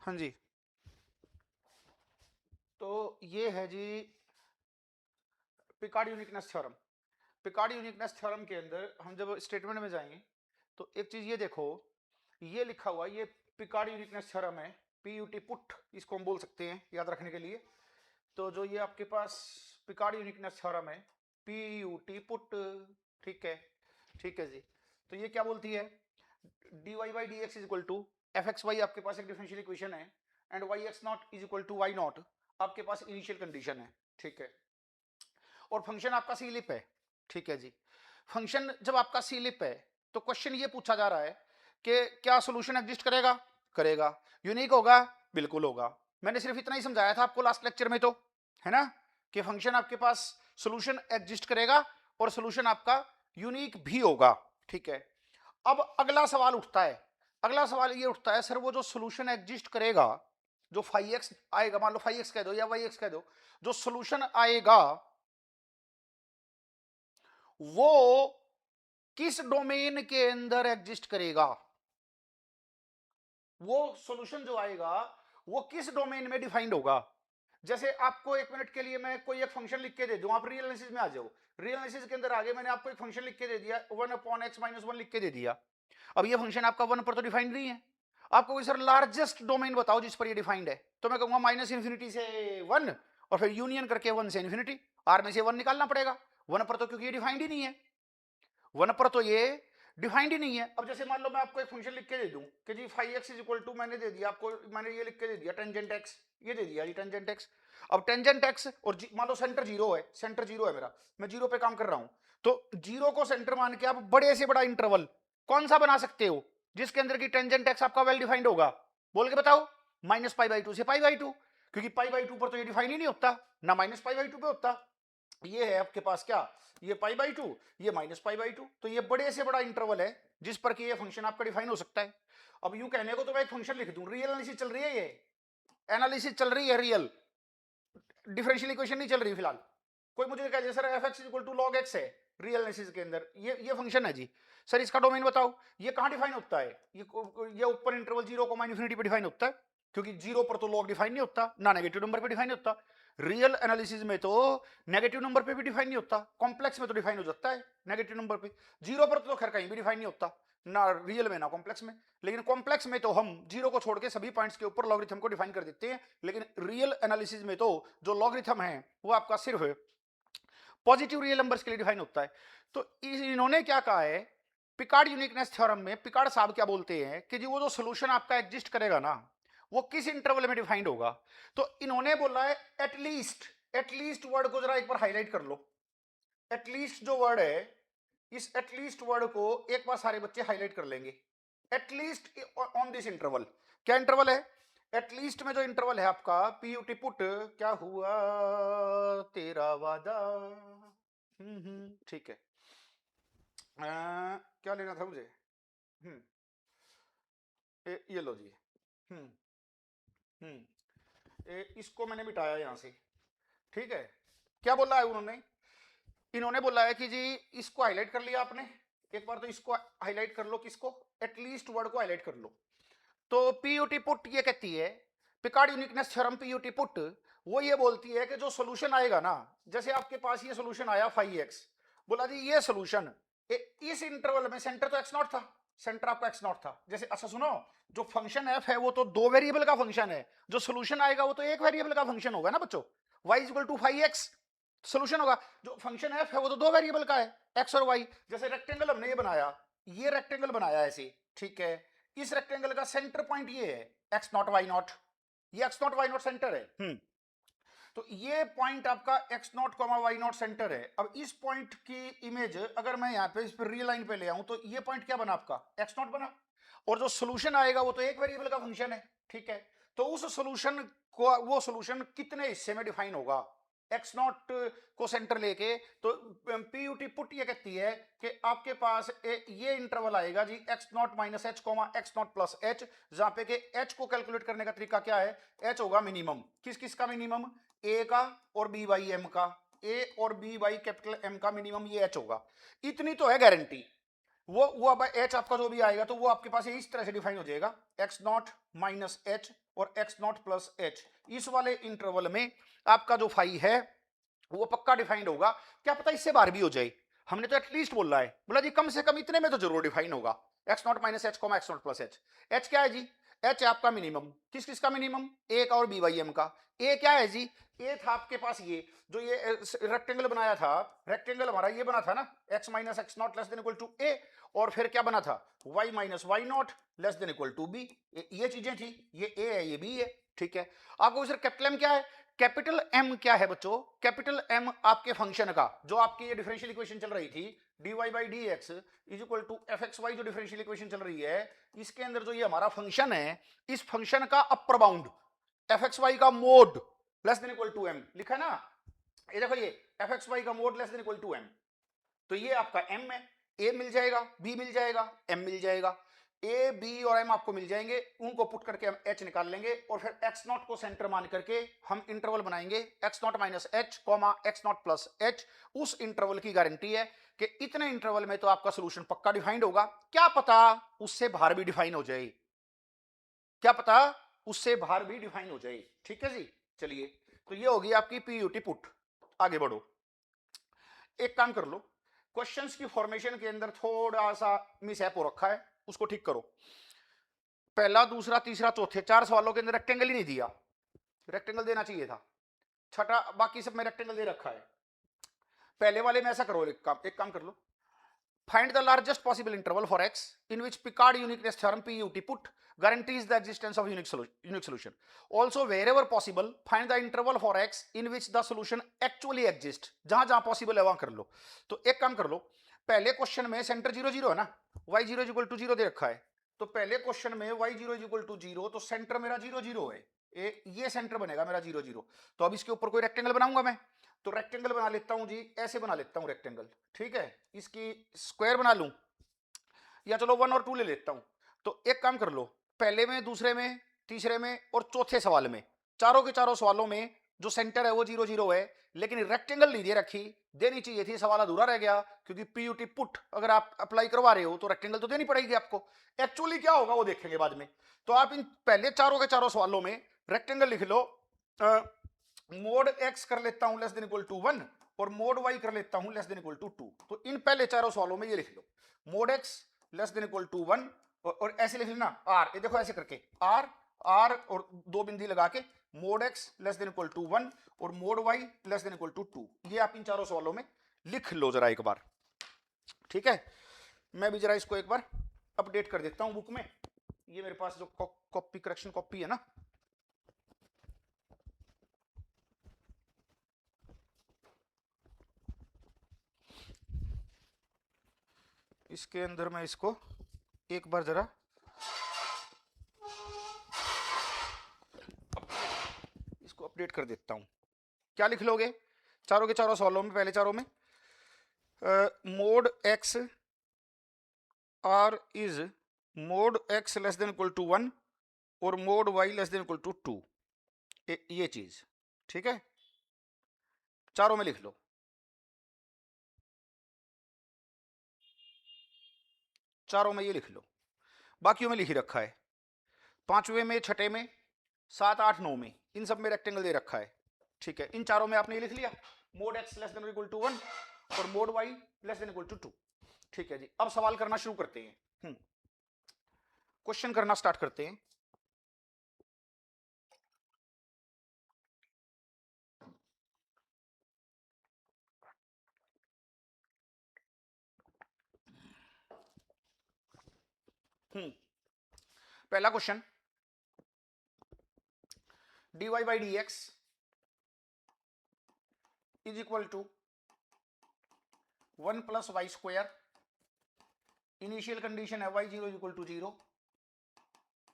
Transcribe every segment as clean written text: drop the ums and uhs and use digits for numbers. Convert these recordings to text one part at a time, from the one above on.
हाँ जी, तो ये है जी Picard uniqueness theorem. Picard uniqueness theorem के अंदर हम जब स्टेटमेंट में जाएंगे तो एक चीज ये देखो, ये लिखा हुआ ये पिकार्ड यूनिकनेस थ्योरम है, पीयूटी पुट इसको हम बोल सकते हैं याद रखने के लिए। तो जो ये आपके पास पिकार्ड यूनिकनेस थ्योरम है, पीयूटी पुट, ठीक है, ठीक है जी। तो ये क्या बोलती है, dy by d x is equal to f x y, आपके पास एक डिफरेंशियल इक्वेशन है, and y x not is equal to y not आपके पास इनिशियल कंडीशन है, ठीक है। और फंक्शन आपका सी लिप है, ठीक है जी। फंक्शन जब आपका सी लिप है तो क्वेश्चन ये पूछा जा रहा है कि क्या सॉल्यूशन एग्जिस्ट करेगा, करेगा। यूनिक होगा, बिल्कुल होगा। मैंने सिर्फ इतना ही समझाया था आपको लास्ट लेक्चर में, तो है ना, कि फंक्शन आपके पास सॉल्यूशन एग्जिस्ट करेगा और सॉल्यूशन आपका यूनिक भी होगा, ठीक है। अब अगला सवाल उठता है, अगला सवाल ये उठता है, सर वो जो सॉल्यूशन एग्जिस्ट करेगा, जो फाइव एक्स आएगा, मान लो फाइव एक्स कह दो या वाई एक्स कह दो, जो सॉल्यूशन आएगा वो किस डोमेन के अंदर एग्जिस्ट करेगा, वो सॉल्यूशन जो आएगा वो किस डोमेन में डिफाइंड होगा। जैसे आपको एक मिनट के लिए मैं कोई एक फंक्शन लिख के दे दूं, आप रियल एनालिसिस में आ जाओ, रियल एनालिसिस के अंदर आगे मैंने आपको एक फंक्शन लिख के दे दिया, 1/x-1 लिख के दे दिया। अब ये फंक्शन आपका 1 पर तो डिफाइंड नहीं है, आपको कोई सर लार्जेस्ट डोमेन बताओ जिस पर ये डिफाइंड है, तो मैं कहूंगा माइनस इन्फिनिटी से 1 और फिर यूनियन करके 1 से इन्फिनिटी, आर में से 1 निकालना पड़ेगा। 1 पर तो क्योंकि ये डिफाइंड ही नहीं है, 1 पर तो ये डिफाइंड ही नहीं है। अब जैसे मान लो मैं आपको एक फंक्शन लिख के दे दूं कि जी 5x इज इक्वल टू, मैंने दे दिया आपको, मैंने ये लिख के दे दिया टेंजेंट x, ये दे दिया जी टेंजेंट x। अब टेंजेंट x और मान लो सेंटर जीरो है, सेंटर जीरो है मेरा, मैं जीरो पे काम कर रहा हूं, तो जीरो को सेंटर मान के आप बड़े से बड़ा इंटरवल कौन सा बना सकते हो जिसके अंदर की टेंजेंट x आपका वेल डिफाइंड होगा, बोल के बताओ। -π/2 से π/2, क्योंकि π/2 पर तो ये डिफाइन ही नहीं होता, ना -π/2 पे होता। ये है आपके पास क्या, ये π/2, ये -π/2, तो ये बड़े से बड़ा इंटरवल है जिस पर कि ये फंक्शन आपका डिफाइन हो सकता है। अब यूं कहने को तो मैं एक फंक्शन लिख दूं, रियल एनालिसिस चल रही है, ये एनालिसिस चल रही है, रियल डिफरेंशियल इक्वेशन नहीं चल रही फिलहाल। कोई मुझे कहे sir f x equal to log x है रियल एनालिसिस के अंदर, ये फंक्शन है जी, सर इसका डोमेन बताओ, ये कहां डिफाइन होता है, ये ऊपर इंटरवल 0, ∞ पे डिफाइन होता है, क्योंकि जीरो पर तो लॉग डिफाइन नहीं होता, ना नेगेटिव नंबर पे डिफाइन होता। रियल एनालिसिस में तो नेगेटिव नंबर पे भी डिफाइन नहीं होता, कॉम्प्लेक्स में तो डिफाइन हो जाता है नेगेटिव नंबर पे, जीरो पर तो खैर कहीं भी डिफाइन नहीं होता, ना रियल में ना कॉम्प्लेक्स में। लेकिन कॉम्प्लेक्स में तो हम जीरो को छोड़ के सभी पॉइंट्स के ऊपर लॉगरिथम को डिफाइन कर देते हैं, लेकिन रियल एनालिसिस में तो जो लॉगरिथम है वो आपका सिर्फ पॉजिटिव रियल नंबर्स के लिए डिफाइन होता है। तो इन्होंने क्या कहा है पिकार्ड यूनिकनेस थ्योरम में, पिकार्ड साहब क्या बोलते हैं कि जी वो जो सॉल्यूशन आपका एग्जिस्ट करेगा ना वो किस इंटरवल में डिफाइंड होगा। तो इन्होंने बोला है एटलीस्ट, एटलीस्ट वर्ड को जरा एक बार हाईलाइट कर लो, एटलीस्ट जो वर्ड है, इस एटलीस्ट वर्ड को एक बार सारे बच्चे हाईलाइट कर लेंगे। एटलीस्ट ऑन दिस इंटरवल, क्या इंटरवल है, एटलीस्ट में जो इंटरवल है आपका पीयूटी पुट, क्या हुआ तेरा वादा, ठीक है। क्या लेना था मुझे, हम्म ये लो जी, हम्म इसको मैंने मिटाया यहां से, ठीक है। क्या बोला है उन्होंने, इन्होंने बोला है कि जी इसको हाईलाइट कर लिया आपने, एक बार तो इसको हाईलाइट कर लो, किसको, एटलीस्ट वर्ड को हाईलाइट कर लो। तो पीयूटी पुट ये कहती है, Picard uniqueness theorem PUT put, वो ये बोलती है कि जो सॉल्यूशन आएगा ना, जैसे आपके पास ये सॉल्यूशन आया 5x, बोला जी ये सॉल्यूशन इस इंटरवल में, सेंटर तो x0 था, सेंटर आपका x0 था, जैसे अच्छा सुनो, जो फंक्शन f है वो तो दो वेरिएबल का फंक्शन है, जो सॉल्यूशन आएगा वो तो एक वेरिएबल का फंक्शन होगा ना बच्चों, y equal to 5x solution होगा। जो फंक्शन f है वो तो दो वेरिएबल का है, x और y। जैसे रेक्टेंगल हमने ये बनाया, ये रेक्टेंगल बनाया ऐसे, ठीक है, इस रेक्टेंगल का सेंटर पॉइंट ये है x0 y0, ये x0 y0 सेंटर है, तो ये पॉइंट आपका x0 y0 सेंटर है। अब इस पॉइंट की इमेज अगर मैं यहाँ पे इस पर रियल लाइन पे ले आऊं तो ये पॉइंट क्या बना आपका x0 बना, और जो सोल्यूशन आएगा वो तो एक वेरिएबल का फंक्शन है, ठीक है। तो उस सोल्यूशन को, वो सोल्यूशन कितने हिस्से में डिफाइन होगा, x0 को सेंटर लेके, तो पीयूटी पुट ये कहती है कि आपके पास ये इंटरवल आएगा जी x0 minus H x0 plus H, जहां पे कि h को कैलकुलेट करने का तरीका क्या है, h होगा मिनिमम, किस किस का मिनिमम, a का और b बाई m का, a और b बाई कैपिटल M का मिनिमम ये h होगा। इतनी तो है गारंटी, वो अब एच आपका जो भी आएगा तो वो आपके पास इस तरह से डिफाइन हो जाएगा, एक्स नॉट माइनस एच और एक्स नॉट प्लस एच। इस वाले इंटरवल में आपका जो फाई है वो पक्का डिफाइंड होगा। क्या पता इससे बाहर भी हो जाए, हमने तो एटलीस्ट बोला है, बोला जी कम से कम इतने में तो जरूर डिफाइन होगा, x not minus H comma x not plus H. H क्या है जी? एच है आपका मिनिमम, किस किस का मिनिमम? ए का और बी वाई एम का। ए क्या है जी? ए था आपके पास ये जो ये रेक्टेंगल बनाया था, रेक्टेंगल हमारा ये बना था ना, x minus x naught less than equal to a, और फिर क्या बना था, y minus y naught less than equal to b. ये चीजें थी, ये ए है ये बी है, ठीक है। आपको सर कैपिटल एम क्या है? कैपिटल एम क्या है बच्चों? कैपिटल एम आपके फंक्शन का, जो आपकी ये डिफरेंशियल इक्वेशन चल रही थी, dy by d x is equal to f x y, जो डिफरेंशियल इक्वेशन चल रही है, इसके अंदर जो ये हमारा फंक्शन है, इस फंक्शन का upper bound f x y का mod less than equal to m लिखा है ना। ये देखो ये एफ एक्स वाई का mod less than equal to m, तो ये आपका एम है, ए मिल जाएगा, बी मिल जाएगा, एम मिल जाएगा। ए बी और एम आपको मिल जाएंगे, उनको पुट करके हम एच निकाल लेंगे, और फिर एक्स नॉट को सेंटर मान करके हम इंटरवल बनाएंगे, x not minus H comma x not plus H. उस इंटरवल की गारंटी है कि इतने इंटरवल में तो आपका सोल्यूशन पक्का डिफाइंड होगा। क्या पता उससे बाहर भी डिफाइन हो जाए, क्या पता उससे बाहर भी डिफाइन हो जाए, ठीक है जी। चलिए, तो ये होगी आपकी पीयूटी पुट। आगे बढ़ो, एक काम कर लो, क्वेश्चंस की फॉर्मेशन के अंदर थोड़ा सा मिसहैप हो रखा है, उसको ठीक करो। पहला दूसरा तीसरा चौथे 4 सवालों के अंदर रेक्टेंगल ही नहीं दिया, रेक्टेंगल देना चाहिए था। छठा बाकी सब में रेक्टेंगल दे रखा है। पहले वाले में ऐसा करो, एक काम कर लो, find the largest possible interval for x in which Picard uniqueness theorem PUT put guarantees the existence of unique solution. Also, wherever possible, find the interval for x in which the solution actually exists. जहां जहां possible है वहां कर लो। तो एक काम कर लो, पहले क्वेश्चन में सेंटर 0 0 है ना, y 0 इक्वल टू 0 दे रखा है, तो पहले क्वेश्चन में y 0 इक्वल टू 0, तो सेंटर मेरा 0 0 है, ये सेंटर बनेगा मेरा 0 0। तो अब इसके ऊपर कोई रेक्टेंगल बनाऊंगा मैं, तो रेक्टेंगल बना लेता हूं जी, ऐसे बना लेता हूं रेक्टेंगल, ठीक है। इसकी स्क्वायर बना लूं, या चलो 1 और 2 ले लेता हूं। तो एक काम कर लो, पहले में, दूसरे में, तीसरे में और चौथे सवाल में, चारों के चारों सवालों में जो सेंटर है वो 0 0 है, लेकिन रेक्टेंगल नहीं दे रखी, देनी चाहिए थी, सवाल अधूरा रह गया, क्योंकि पीयूटी पुट अगर आप अप्लाई करवा रहे हो तो रेक्टेंगल तो देनी पड़ेगी आपको। एक्चुअली क्या होगा वो देखेंगे बाद में। तो आप इन पहले चारों के चारों सवालों में रेक्टेंगल लिख लो, मोड एक्स कर लेता हूं लेस देन इक्वल टू 1, और मोड वाई कर लेता हूं लेस देन इक्वल टू 2। तो इन पहले चारों सवालों में ये लिख लो, mod x less than equal to 1, और ऐसे लिख लेना आर, ये देखो ऐसे करके आर आर और दो बिंदी लगा के mod x less than equal to 1 और mod y less than equal to 2। ये आप इन चारों सवालों में लिख लो जरा एक बार, ठीक है। मैं भी जरा इसको एक बार अपडेट कर देता हूं बुक में, ये मेरे पास जो कॉपी करेक्शन कॉपी है ना, इसके अंदर मैं इसको एक बार जरा इसको अपडेट कर देता हूं। क्या लिख लोगे चारों के चारों सवालों में, पहले चारों में mod x r is mod x less than equal to 1 और mod y less than equal to 2, ये चीज, ठीक है, चारों में लिख लो। चारों में ये लिख लो, बाकियों में लिख ही रखा है, पांचवें में, छठे में, 7 8 9 में, इन सब में रेक्टेंगल दे रखा है, ठीक है। इन चारों में आपने ये लिख लिया, mod x less than equal to 1 और mod y less than equal to 2, ठीक है जी। अब सवाल करना शुरू करते हैं, क्वेश्चन करना स्टार्ट करते हैं। पहला question, dy by d x is equal to 1 plus y square, initial condition है y 0 इक्वल टू 0,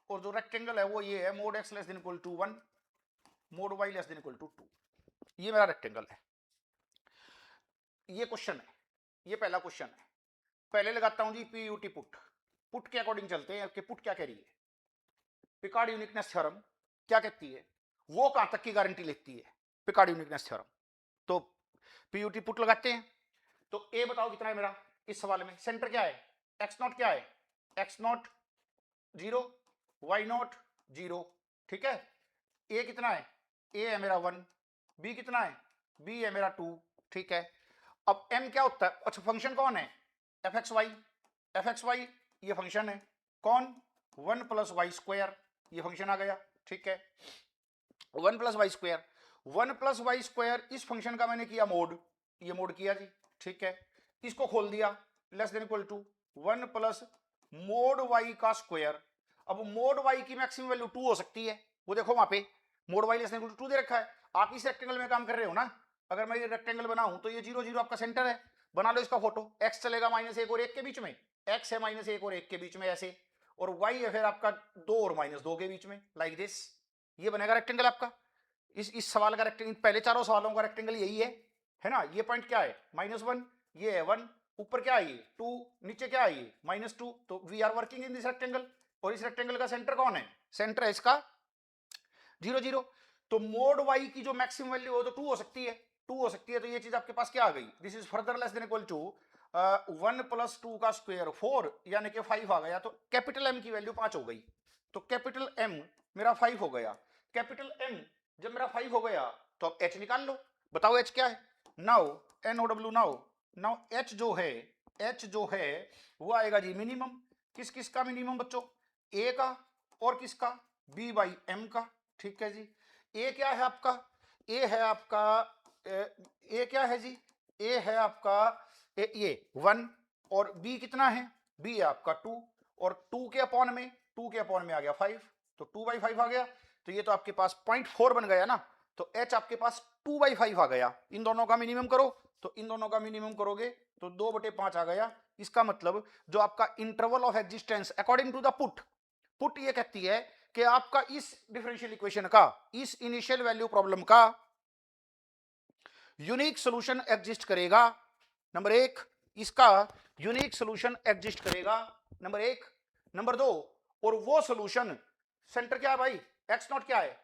और जो रेक्टेंगल है वो ये है, mod x less than equal to 1 mod y less than equal to 2। ये मेरा रेक्टेंगल है, ये क्वेश्चन है, ये पहला क्वेश्चन है। पहले लगाता हूं जी पीयूटी पुट, पुट के अकॉर्डिंग चलते हैं कि पुट क्या कह रही है, पिकार्ड यूनिकनेस थ्योरम क्या कहती है, वो कहां तक की गारंटी लेती है पिकार्ड यूनिकनेस थ्योरम। तो पीयूटी पुट लगाते हैं, तो ए बताओ कितना है मेरा इस सवाल में, सेंटर क्या है एक्स नॉट क्या है, एक्स नॉट 0, वाई नॉट 0, ठीक है। ए कितना है, ए है मेरा 1, बी कितना है, बी है मेरा 2, ठीक है। अब एम क्या होता है, अच्छा फंक्शन कौन है, f x y, f x y ये फंक्शन है कौन, 1 प्लस वाई स्क्वायर, ये फंक्शन आ गया, ठीक है। 1 plus y square, 1 plus y square, इस फंक्शन का मैंने किया मोड, ये मोड किया जी, ठीक है। इसको खोल दिया less than equal to 1 plus mod y का स्क्वायर। अब मोड वाई की मैक्सिमम वैल्यू 2 हो सकती है, वो देखो वहां पे mod y less than equal to 2 दे रखा है। आप इस रेक्टेंगल में काम कर रहे हो ना, अगर मैं ये रेक्टेंगल बनाऊं तो ये 0 0 आपका सेंटर है, बना लो इसका फोटो। एक्स चलेगा -1 और 1 के बीच में, एक्स है -1 और 1 के बीच में ऐसे, और वाई है फिर आपका 2 और -2 के बीच में, लाइक दिस, ये बनेगा रेक्टेंगल आपका। इस सवाल का रेक्टेंगल, पहले चारों सवालों का रेक्टेंगल यही है ना। ये पॉइंट क्या है -1, ये है 1, ऊपर क्या है ये 2, नीचे क्या है ये -2, तो we are working in this rectangle. और इस रेक्टेंगल का सेंटर कौन है, सेंटर है इसका 0 0। तो मोड वाई की जो मैक्सिमम वैल्यू हो तो 2 हो सकती है, 2 हो सकती है, तो ये चीज आपके पास क्या आ गई, this is further less than equal to 1 plus 2 का स्क्वायर 4, यानी कि 5 आ गया। तो कैपिटल एम की वैल्यू 5 हो गई, तो कैपिटल एम मेरा 5 हो गया। कैपिटल एम जब मेरा 5 हो गया तो अब एच निकाल लो, बताओ एच क्या है। नाउ एन ओ डब्ल्यू, नाउ एच जो है, एच जो है वो आएगा जी मिनिमम, किस किस का मिनिमम बच्चों, ए का और किसका, बी बाई एम का, ठीक है जी। ए क्या है आपका, ए है आपका ए क्या है जी, ए है आपका ये 1, और बी कितना है, बी है आपका 2, और 2 के अपॉन में, 2 के अपॉन में आ गया 5, तो 2/5 आ गया। तो ये तो आपके पास 0.4 बन गया ना, तो एच आपके पास 2/5 आ गया। इन दोनों का मिनिमम करो, तो इन दोनों का मिनिमम करोगे तो 2/5 आ गया। इसका मतलब जो आपका interval of existence according to the PUT ये कहती है कि आपका इस डिफरेंशियल इक्वेशन का, इस इनिशियल वैल्यू प्रॉब्लम का यूनिक सॉल्यूशन एग्जिस्ट करेगा। नंबर 1, इसका यूनिक सॉल्यूशन एग्जिस्ट करेगा, नंबर 1। नंबर 2, और वो सॉल्यूशन, सेंटर क्या है भाई, एक्स नॉट क्या है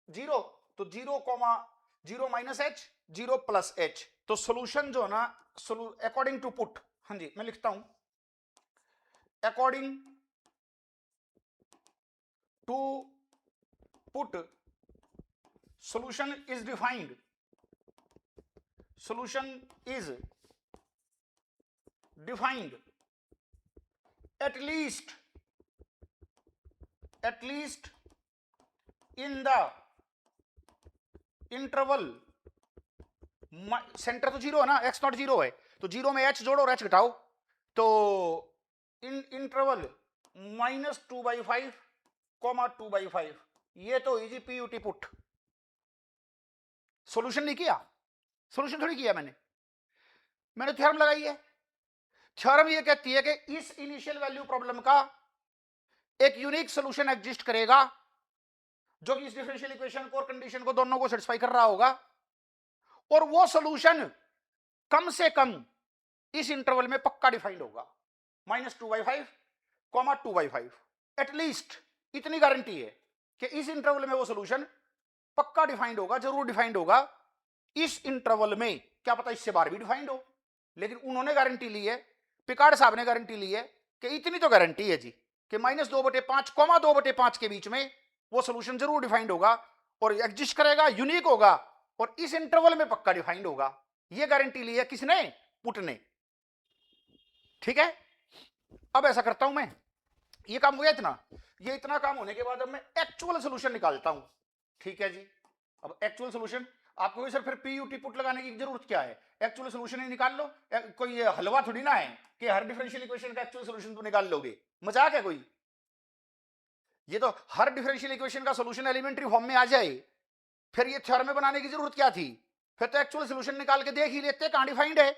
0, तो 0 माइनस एच, 0 प्लस एच, तो सॉल्यूशन जो है ना अकॉर्डिंग टू पुट, हाँ जी मैं लिखता हूं, according to PUT solution is defined, solution is defined at least in the interval, centre तो 0 है ना, एक्स नॉट 0 है, तो 0 में एच जोड़ो और एच घटाओ, तो इन इंटरवल -2/5, 2/5, ये तो इजी पीयूटी पुट। सॉल्यूशन नहीं किया, सॉल्यूशन थोड़ी किया मैंने थ्योरम लगाई है। थ्योरम ये कहती है कि इस इनिशियल वैल्यू प्रॉब्लम का एक यूनिक सॉल्यूशन एग्जिस्ट करेगा जो कि इस डिफरेंशियल इक्वेशन को और कंडीशन को दोनों को सेटिस्फाई कर रहा होगा, और वो सॉल्यूशन कम से कम इस इंटरवल में पक्का डिफाइंड होगा, -2/5, 2/5, एटलीस्ट इतनी गारंटी है कि इस इंटरवल में वो सॉल्यूशन पक्का डिफाइंड होगा, जरूर डिफाइंड होगा। इस इंटरवल में क्या पता इससे बाहर भी डिफाइंड हो, लेकिन उन्होंने गारंटी ली है, पिकार्ड साहब ने गारंटी ली है कि इतनी तो गारंटी है जी कि -2/5, 2/5 के बीच में वो सॉल्यूशन जरूर डिफाइंड होगा और एग्जिस्ट करेगा, यूनिक होगा, और इस इंटरवल में पक्का डिफाइंड होगा। ये गारंटी ली है किसने, पुट ने, ठीक है। अब ऐसा करता हूं मैं, ये काम हो गया इतना, ये इतना काम होने के बाद अब मैं एक्चुअल सॉल्यूशन निकालता हूं, ठीक है जी। अब एक्चुअल सॉल्यूशन आपको सर फिर पीयूटी पुट लगाने की जरूरत क्या है, एक्चुअल सॉल्यूशन ही निकाल लो, कोई हलवा थोड़ी ना है कि हर डिफरेंशियल इक्वेशन का एक्चुअल सॉल्यूशन तो निकाल लोगे, मजाक है कोई। ये तो हर डिफरेंशियल इक्वेशन का सॉल्यूशन एलिमेंट्री फॉर्म में आ जाए, फिर ये थ्योरम में बनाने की जरूरत क्या थी, फिर तो एक्चुअल सॉल्यूशन निकाल के देख ही लेते कहां डिफाइंड है।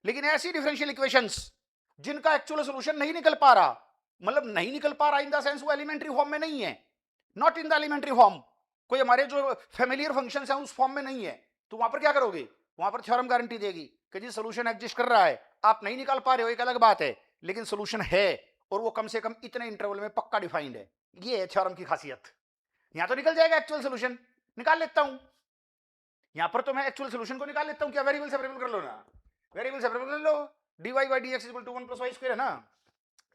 लेकिन ऐसी डिफरेंशियल इक्वेशंस जिनका एक्चुअल सॉल्यूशन नहीं निकल पा रहा, मतलब नहीं निकल पा रहा इन द सेंस वो एलिमेंट्री फॉर्म में नहीं है, not in the elementary form, कोई हमारे जो फेमिलियर फंक्शंस हैं उस फॉर्म में नहीं है, तो वहां पर क्या करोगे, वहां पर थ्योरम गारंटी देगी कि जी सॉल्यूशन एग्जिस्ट कर रहा है, आप नहीं निकाल पा रहे हो एक अलग बात है, लेकिन सॉल्यूशन है और वो कम से कम इतने इंटरवल में पक्का डिफाइंड है। ये है थ्योरम की खासियत। यहां तो निकल जाएगा एक्चुअल सॉल्यूशन, निकाल लेता हूं, यहां पर तो मैं एक्चुअल सॉल्यूशन को निकाल लेता हूं, क्या वेरिएबल सेपरेबल कर लो ना, वेरिएबल सेपरेबल कर लो, dy/dx = 1 + y² है ना,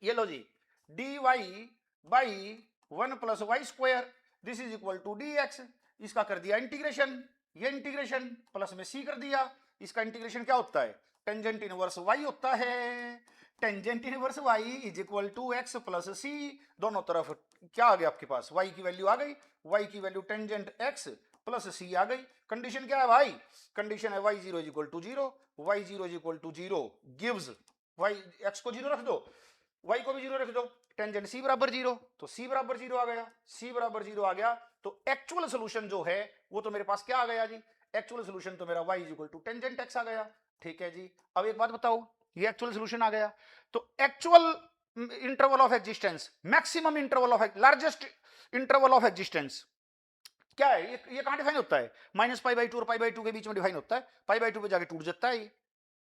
ये लो जी, dy by 1 plus y square this is equal to dx। इसका कर दिया इंटीग्रेशन, ये इंटीग्रेशन प्लस में c कर दिया। इसका इंटीग्रेशन क्या होता है, टेंजेंट इनवर्स y होता है। Tangent inverse y is equal to x plus C. दोनों तरफ क्या आ गया आपके पास, y की वैल्यू आ गई, y की value tangent x plus c आ गई। कंडीशन क्या है भाई, कंडीशन है y0 is equal to 0, y0 is equal to 0 gives y, x को 0 रख दो, y को भी 0 रख दो, टेंजेंट c बराबर 0, तो c बराबर 0 आ गया, c बराबर 0 आ गया। तो एक्चुअल सोल्यूशन जो है वो तो मेरे पास क्या आ गया जी, एक्चुअल सोल्यूशन तो मेरा y is equal to tangent x आ गया। ठीक है जी, अब एक बात बताओ, ये एक्चुअल सोल्यूशन आ गया, तो actual interval of existence, maximum interval of, largest interval of existence क्या है, ये कहां डिफाइन होता है, माइनस पाई बाई टू और पाई बाई टू के बीच में डिफाइन होता है। पाई बाई टू पे जाके टूट जाता है, ये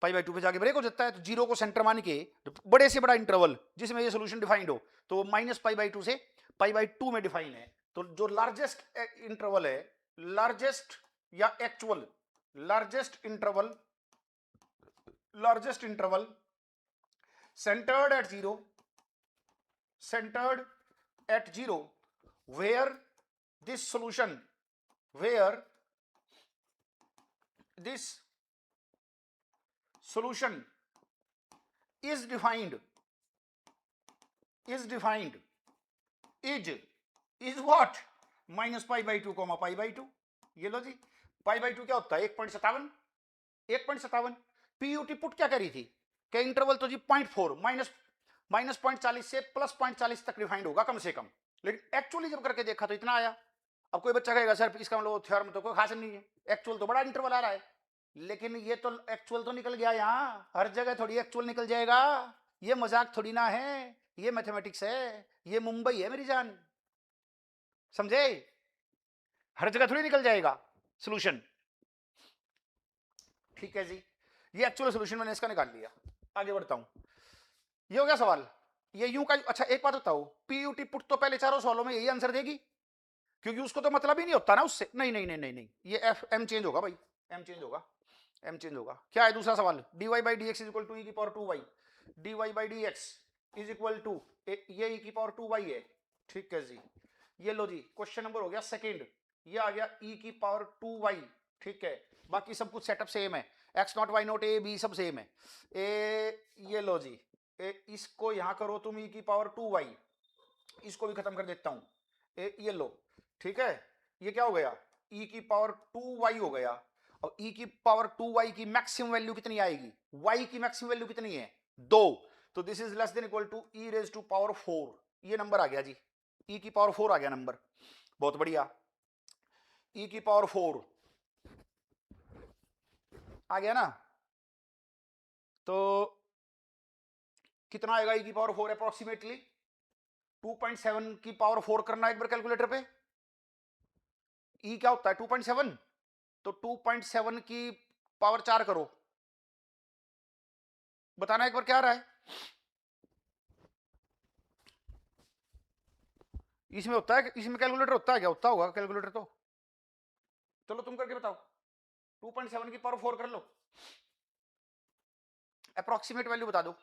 पाई बाई टू पे जाके ब्रेक हो जाता है। तो जीरो को सेंटर मान के बड़े से बड़ा इंटरवल जिसमें ये सोल्यूशन डिफाइंड हो, तो माइनस पाई बाई टू से पाई बाई टू में डिफाइन है। तो जो लार्जेस्ट इंटरवल है, लार्जेस्ट या actual largest interval, largest interval centered at zero, centered at zero, where this solution, where this solution is defined, is defined, is what, minus pi by two comma pi by two. ये लो जी, pi by two क्या होता है, 1.57, 1.57। PUT put क्या करी थी, क्या interval तो जी 0.4 माइनस 0.40 से प्लस 0.40 तक डिफाइंड होगा कम से कम, लेकिन एक्चुअली जब करके देखा तो इतना आया। अब कोई बच्चा कहेगा सर इसका मतलब थ्योरम तो कोई खास नहीं है, एक्चुअल तो बड़ा इंटरवल आ रहा है, लेकिन ये तो एक्चुअल तो निकल गया, यहाँ हर जगह थोड़ी एक्चुअल निकल जाएगा, ये मजाक थोड़ी ना है, ये मैथमेटिक्स है, ये मुंबई है मेरी जान, समझे, हर जगह थोड़ी निकल जाएगा सोल्यूशन। ठीक है जी, ये एक्चुअल सोल्यूशन मैंने इसका निकाल लिया। आगे बढ़ता हूं, ये हो गया सवाल, ये यूं का। अच्छा एक बात बताओ, पीयूटी पुट तो पहले चारों सवालों में यही आंसर देगी, क्योंकि उसको तो मतलब ही नहीं होता ना उससे, नहीं नहीं नहीं नहीं नहीं, ये एफ एम चेंज होगा भाई, एम चेंज होगा, एम चेंज होगा। क्या है दूसरा सवाल, dy by d x is equal to e की power 2y, dy by d x is equal to ये ई की पावर 2y है। ठीक है जी, ये लो जी, क्वेश्चन नंबर हो गया सेकंड, ये आ गया ई की पावर 2y। ठीक है, बाकी सब कुछ सेटअप सेम है, x not y not a b सब सेम है। ये लो जी, इसको यहां करो तुम ई की पावर 2y, इसको भी खत्म कर देता हूं, ये लो। ठीक है, ये क्या हो गया, e की पावर 2y हो गया। और e की पावर 2y की मैक्सिमम वैल्यू कितनी आएगी, y की मैक्सिमम वैल्यू कितनी है, 2, तो this is less than equal to e raise to power 4। ये नंबर आ गया जी, e की पावर 4 आ गया नंबर, बहुत बढ़िया, e की पावर 4 आ गया ना। तो कितना आएगा e की पावर 4 अप्रोक्सीमेटली, 2.7 की पावर 4 करना एक बार कैलकुलेटर पे, e क्या होता है 2.7, तो 2.7 की पावर 4 करो, बताना एक बार क्या आ रहा है। इसमें होता है, इसमें कैलकुलेटर होता है क्या, होता होगा कैलकुलेटर तो, चलो तुम करके बताओ, 2.7 की पावर 4 कर लो, अप्रोक्सीमेट वैल्यू बता दो।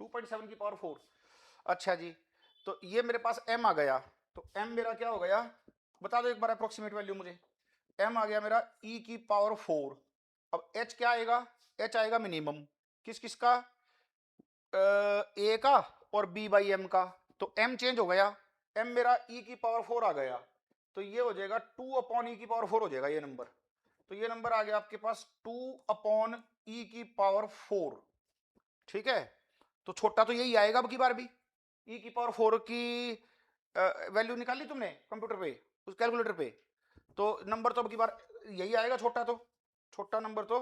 टू पॉइंट सेवन की पावर 4, अच्छा जी, तो ये मेरे पास m आ गया, तो m मेरा क्या हो गया, बता दो एक बार अप्रोक्सीमेट वैल्यू मुझे। m आ गया मेरा e की पावर 4, अब h क्या आएगा, h आएगा मिनिमम, किस किस का, a का और b बाई एम का, तो m चेंज हो गया, m मेरा e की पावर 4 आ गया, तो ये हो जाएगा 2 अपॉन e की पावर 4 हो जाएगा ये नंबर, तो ये नंबर आ गया आपके पास 2 अपॉन e की पावर 4। ठीक है, तो छोटा तो यही आएगा अब की बार भी, e की पावर 4 की वैल्यू निकाल ली तुमने कंप्यूटर पे, उस कैलकुलेटर पे, तो नंबर तो अब की बार यही आएगा छोटा, तो छोटा नंबर तो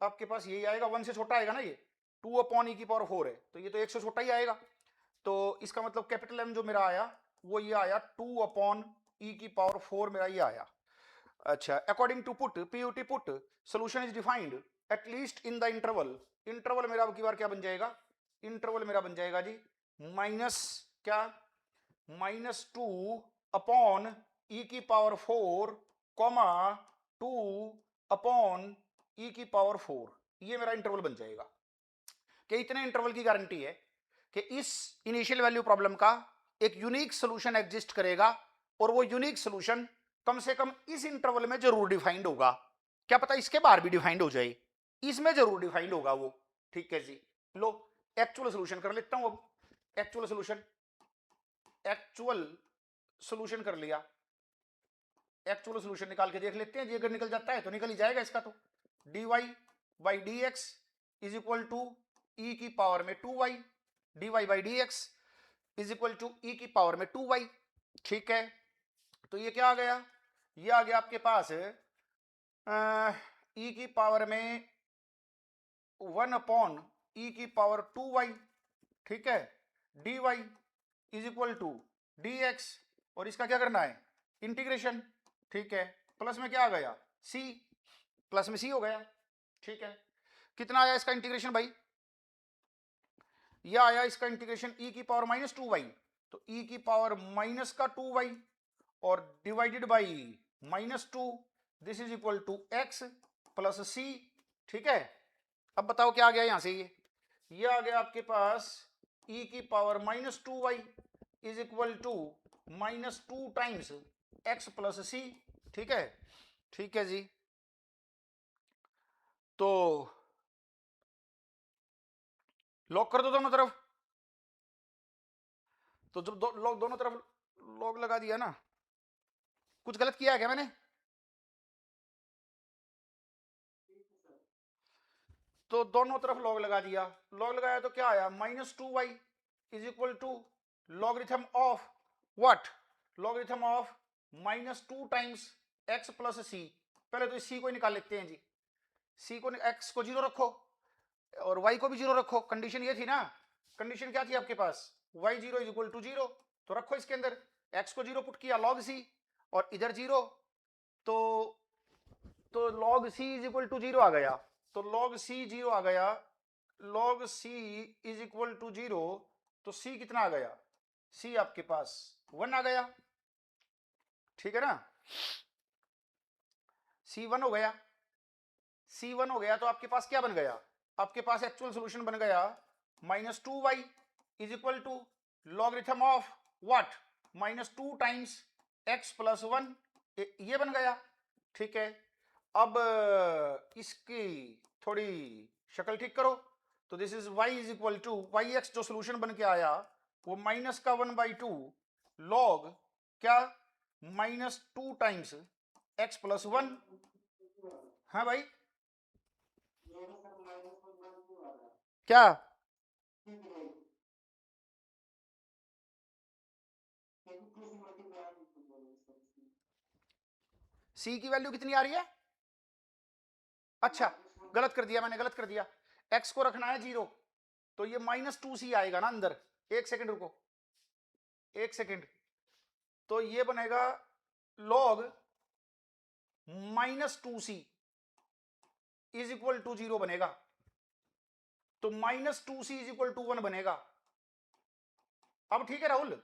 आपके पास यही आएगा, 1 से छोटा आएगा ना ये, 2 अपॉन ई की पावर 4 है, तो ये तो 1 से छोटा ही आएगा, तो इसका मतलब कैपिटल एम जो मेरा आया वो ये आया 2 अपॉन ई की पावर 4 मेरा ये आया। अच्छा, according to PUT P U T PUT solution is defined at least in the interval, interval मेरा अब की बार क्या बन जाएगा, इंटरवल मेरा बन जाएगा जी माइनस क्या -2 अपॉन e की पावर 4 कॉमा 2 अपॉन e की पावर 4, ये मेरा इंटरवल बन जाएगा। कि इतने इंटरवल की गारंटी है कि इस इनिशियल वैल्यू प्रॉब्लम का एक यूनिक सॉल्यूशन एग्जिस्ट करेगा, और वो यूनिक सॉल्यूशन कम से कम इस इंटरवल में जरूर डिफाइंड होगा। क्या पता इसके बाहर भी डिफाइंड हो जाए, इसमें जरूर डिफाइंड होगा वो। ठीक है जी, लो एक्चुअल सॉल्यूशन कर लेता हूं। अब एक्चुअल सॉल्यूशन कर लिया। एक्चुअल सॉल्यूशन निकाल के देख लेते हैं जी, अगर निकल जाता है तो निकल ही जाएगा इसका। तो dy by d x is equal to e की पावर में 2y, dy by d x is equal to e की पावर में 2y। ठीक है, तो ये क्या आ गया? ये आ गया आपके पास ई की पावर में 1 अपॉन ई की पावर 2y। ठीक है, dy is equal to d x, और इसका क्या करना है? इंटीग्रेशन। ठीक है, प्लस में क्या आ गया? c, प्लस में c हो गया। ठीक है, कितना आया इसका इंटीग्रेशन भाई? यह आया इसका इंटीग्रेशन e की पावर -2y, तो e की पावर माइनस का 2y और divided by -2, this is equal to x plus c। ठीक है, अब बताओ क्या आ गया यहां से? ये आ गया आपके पास e की power -2y is equal to -2 times x plus c। ठीक है, ठीक है जी, तो लॉक कर दो दोनों तरफ। तो जब दोनों तरफ लॉक लगा दिया ना, कुछ गलत किया है क्या मैंने? तो दोनों तरफ लॉग लगा दिया। लॉग लगाया तो क्या आया? -2y is equal to logarithm of what? Logarithm of -2 times x plus c। पहले तो इस c को ही निकाल लेते हैं जी। c को, x को 0 रखो और y को भी 0 रखो। कंडीशन ये थी ना, कंडीशन क्या थी आपके पास? y 0 इज इक्वल टू 0, तो रखो इसके अंदर। x को 0 पुट किया, log c, और इधर 0, तो log c is equal to 0 आ गया। तो log c 0 आ गया, log c is equal to 0, तो c कितना आ गया? c आपके पास 1 आ गया। ठीक है ना, c 1 हो गया। c 1 हो गया तो आपके पास क्या बन गया? आपके पास एक्चुअल सॉल्यूशन बन गया -2y is equal to logarithm of what? -2 times x plus 1, ये बन गया। ठीक है, अब इसकी थोड़ी शक्ल ठीक करो। तो this is y is equal to y x, जो सोल्यूशन बन के आया वो -1/2 लॉग क्या? -2 टाइम्स x प्लस 1। हाँ भाई, क्या? c की वैल्यू कितनी आ रही है? अच्छा, गलत कर दिया मैंने, गलत कर दिया। x को रखना है 0, तो ये -2c आएगा ना अंदर। एक सेकंड रुको, एक सेकंड। तो ये बनेगा log -2c is equal to 0 बनेगा। तो -2c इज इक्वल टू 1 बनेगा। अब ठीक है Rahul,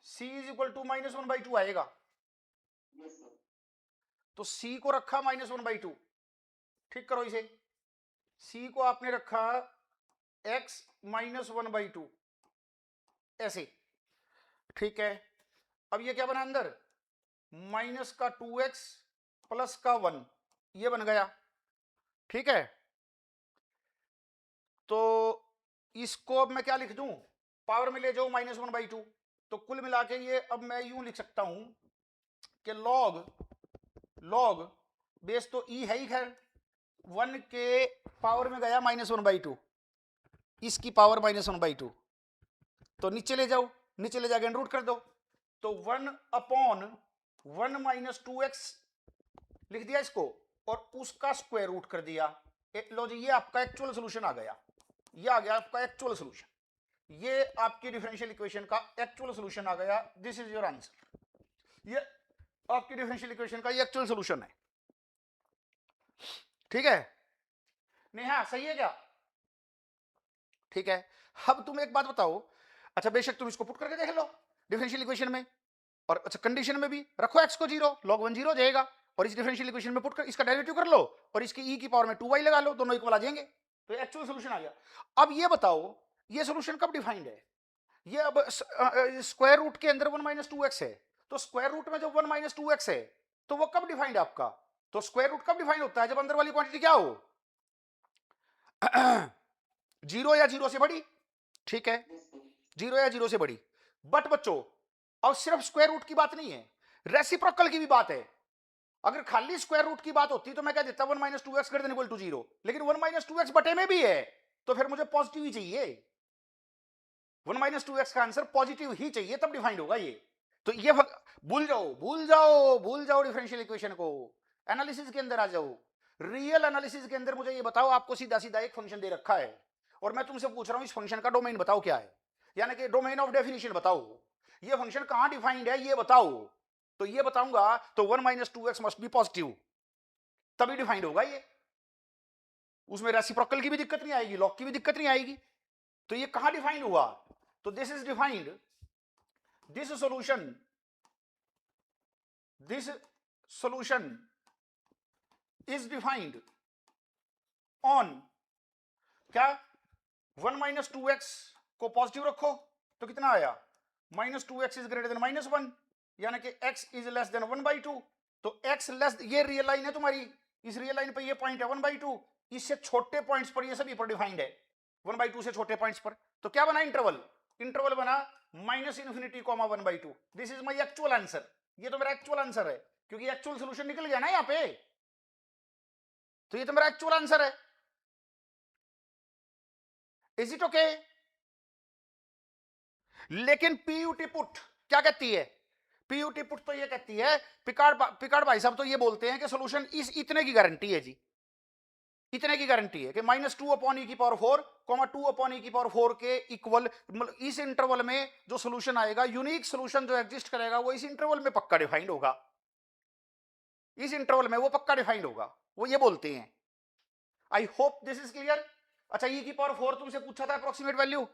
c is equal to -1/2 आएगा। तो c को रखा -1/2, ठीक करो इसे। c को आपने रखा x -1/2, ऐसे। ठीक है, अब ये क्या बना अंदर? माइनस का 2x प्लस का 1, ये बन गया। ठीक है, तो इसको अब मैं क्या लिख दूं? पावर में ले जाओ -1/2। तो कुल मिला के ये अब मैं यूं लिख सकता हूं कि लॉग बेस तो ई है ही, खैर 1 के पावर में गया -1/2, इसकी पावर -1/2, तो नीचे ले जाओ, नीचे ले जाके रूट कर दो। तो 1 अपॉन 1 - 2x लिख दिया इसको, और उसका स्क्वायर रूट कर दिया। लो जी, ये आपका एक्चुअल सोल्यूशन आ गया। ये आ गया आपका एक्चुअल सोल्यूशन। ये आपकी डिफरेंशियल इक्वेशन का एक्चुअल सोल्यूशन आ गया। This is your answer. ये आपकी डिफरेंशियल इक्वेशन का ये एक्चुअल सोल्यूशन है। ठीक है, नेहा सही है क्या? ठीक है, अब तुम एक बात बताओ, अच्छा बेशक तुम इसको पुट करके देख लो डिफरेंशियल इक्वेशन में, और अच्छा कंडीशन में भी रखो x को 0, log 1 0 हो जाएगा, और इस डिफरेंशियल इक्वेशन में पुट कर इसका डेरिवेटिव कर लो और इसकी e की पावर में 2y लगा लो, दोनों इक्वल आ जाएंगे, तो एक्चुअल सोल्यूशन आ गया। अब ये बताओ ये सोल्यूशन कब डिफाइंड है? ये अब स्क्वायर रूट के अंदर 1 माइनस 2x है, तो स्क्वायर रूट में जब 1 माइनस 2x है तो वो कब डिफाइंड है आपका? तो स्क्वायर रूट कब डिफाइंड होता है? जब अंदर वाली क्वांटिटी क्या हो, 0 या 0 से बड़ी, ठीक है, 0 या 0 से बड़ी। बट बच्चों अब सिर्फ स्क्वायर रूट की बात नहीं है, रेसिप्रोकल की भी बात है। अगर खाली स्क्वायर रूट की बात होती तो मैं कह देता 1 minus 2x greater than equal to 0, लेकिन 1 माइनस 2x बटे में भी है, तो फिर मुझे पॉजिटिव ही चाहिए, 1 माइनस 2x का आंसर पॉजिटिव ही चाहिए, तब डिफाइंड होगा ये। तो ये भूल जाओ भूल जाओ भूल जाओ डिफरेंशियल इक्वेशन को, एनालिसिस के अंदर आ जाओ। रियल एनालिसिस के अंदर मुझे ये बताओ, आपको सीधा सीधा एक फंक्शन दे रखा है और मैं तुमसे पूछ रहा हूं इस फंक्शन का डोमेन बताओ क्या है, यानी कि डोमेन ऑफ डेफिनेशन बताओ, ये फंक्शन कहां डिफाइंड है ये बताओ। तो ये बताऊंगा तो 1 minus 2x must be positive, तभी डिफाइंड होगा ये, उसमें रेसिप्रोकल की भी दिक्कत नहीं आएगी, लॉग की भी दिक्कत नहीं आएगी। तो ये कहां डिफाइंड हुआ? तो this is defined, this solution is defined on क्या, 1 माइनस 2x को पॉजिटिव रखो तो कितना आया, minus 2x is greater than minus 1, यानी कि x इज लेस देन 1/2। तो x लेस, ये रियल लाइन है तुम्हारी, इस रियल लाइन पे ये पॉइंट है 1/2, इससे छोटे पॉइंट्स पर ये सभी पर डिफाइंड है 1/2 से छोटे पॉइंट्स पर। तो क्या बना इंटरवल, इंटरवल बना minus infinity comma 1/2। This is my actual answer, ये तो मेरा एक्चुअल आंसर है, क्योंकि एक्चुअल सोल्यूशन निकल गया ना यहाँ पे, तो ये तो मेरा एक्चुअल आंसर है। Is it okay? लेकिन पीयूटी पुट क्या कहती है, पीयूटी पुट तो ये कहती है, पिकार्ड भाई साहब तो ये बोलते हैं कि सॉल्यूशन इस इतने की गारंटी है जी, इतने की गारंटी है कि -2/e⁴ कॉमा 2/e⁴ के इक्वल, इस इंटरवल में जो सॉल्यूशन आएगा, यूनिक सॉल्यूशन जो एग्जिस्ट करेगा वो इस इंटरवल में पक्का डिफाइंड होगा, इस इंटरवल में वो पक्का डिफाइंड होगा, वो ये बोलते हैं। I hope this is clear. अच्छा e⁴ तुमसे पूछा था अप्रोक्सीमेट वैल्यू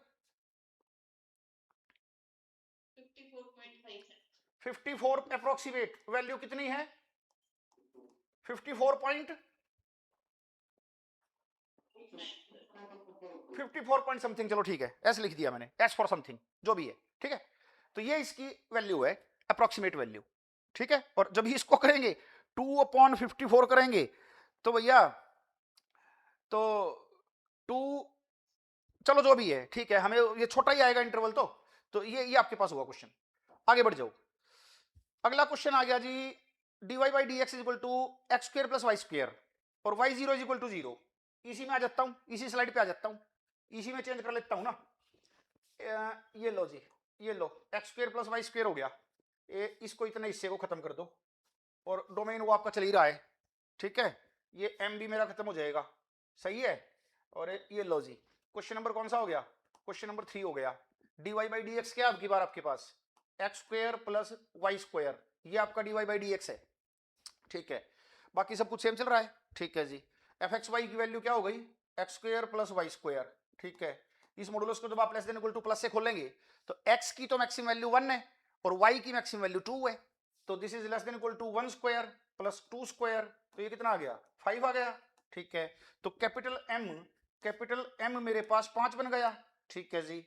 54 अप्रोक्सीमेट वैल्यू कितनी है, 54 पॉइंट 54 पॉइंट समथिंग, चलो ठीक है एस लिख दिया मैंने, एस फॉर समथिंग जो भी है, ठीक है। तो ये इसकी वैल्यू है, अप्रोक्सीमेट वैल्यू, ठीक है। और जब इसको करेंगे 2/54 करेंगे तो भैया, तो 2, चलो जो भी है ठीक है, हमें ये छोटा ही आएगा इंटरवल, तो ये आपके पास हुआ क्वेश्चन। आगे बढ़ जाओ, अगला क्वेश्चन आ गया जी, dy/dx is equal to x² + y² और y0 इज इक्वल टू 0। इसी में आ जाता हूं, इसी स्लाइड पे आ जाता हूं, इसी में चेंज कर लेता हूं ना। ये लो जी, ये लो x² + y² हो गया, इसको इतने हिस्से को खत्म कर दो और डोमेन वो आपका चल ही रहा है, ठीक है। ये m भी मेरा खत्म हो जाएगा, सही है। और ये लो जी, क्वेश्चन नंबर कौन सा हो गया, क्वेश्चन नंबर 3 हो गया। dy/dx क्या आपकी बार आपके पास x² + y², ये आपका dy/dx है, ठीक है। बाकी सब कुछ सेम चल रहा है, ठीक है जी। fxy की वैल्यू क्या हो गई, x² + y², ठीक है। इस मॉडुलस को जब आप less than equal two plus से खोलेंगे तो x की तो मैक्सिमम वैल्यू 1 है और y की मैक्सिमम वैल्यू 2 है, तो this is less than equal to 1² + 2², तो ये कितना आ गया, 5 आ गया, ठीक है। तो कैपिटल M मेरे पास 5 बन गया, ठीक है जी।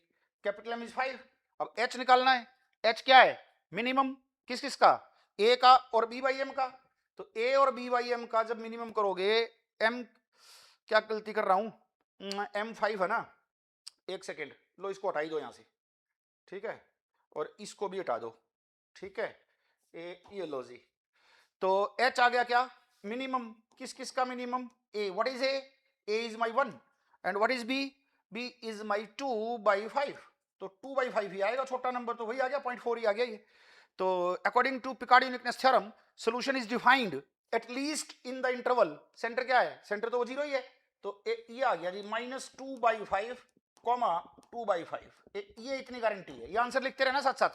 Capital M is 5। अब h निकालना है, h क्या है, मिनिमम किस किस का, a का और b/m का। तो a और b/m का जब मिनिमम करोगे, m क्या गलती कर रहा हूं, m5 है ना, एक सेकेंड, लो इसको हटा ही दो यहां से, ठीक है, और इसको भी हटा दो, ठीक है। ये लो जी, तो h आ गया क्या, मिनिमम किस किस का minimum, a, what is a is my 1 and what is b is my 2/5, तो 2/5 ही आएगा, छोटा नंबर तो वही आ गया, 0.4 ही आ गया ये। तो according to Picard uniqueness theorem solution is defined at least in the interval, centre क्या है, सेंटर तो वो 0 ही है, तो ये आ गया जी -2/5 कॉमा 2/5, ये इतनी गारंटी है। ये आंसर लिखते रहना साथ साथ,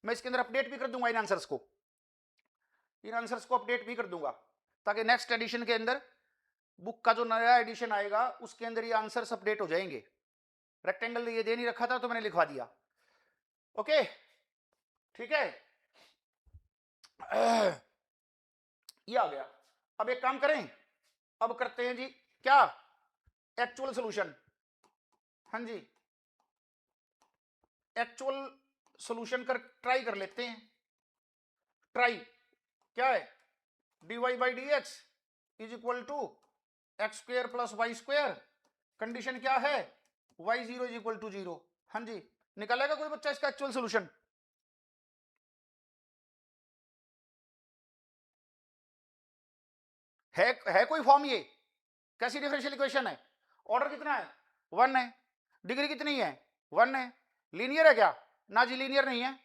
मैं इसके अंदर अपडेट भी कर दूंगा इन आंसर्स को, इन आंसर्स को अपडेट भी कर दूंगा, ताकि नेक्स्ट एडिशन के अंदर बुक का जो नया एडिशन आएगा उसके अंदर ये आंसर्स अपडेट हो जाएंगे। रेक्टेंगल ये दे नहीं रखा था तो मैंने लिखवा दिया, ओके ठीक है, ये आ गया। अब एक काम करें, अब करते हैं जी क्या, एक्चुअल सॉल्यूशन। हाँ जी, एक्चुअल सॉल्यूशन कर ट्राई कर लेते हैं। ट्राई क्या है, dy by d x is equal to x square plus y square. Condition क्या है, y zero is equal to zero. हाँ जी, निकालेगा कोई बच्चा इसका एक्चुअल सॉल्यूशन? है कोई फॉर्म? ये कैसी डिफरेंशियल इक्वेशन है? ऑर्डर कितना है, 1 है। डिग्री कितनी है, 1 है। लीनियर है क्या, ना जी लीनियर नहीं है।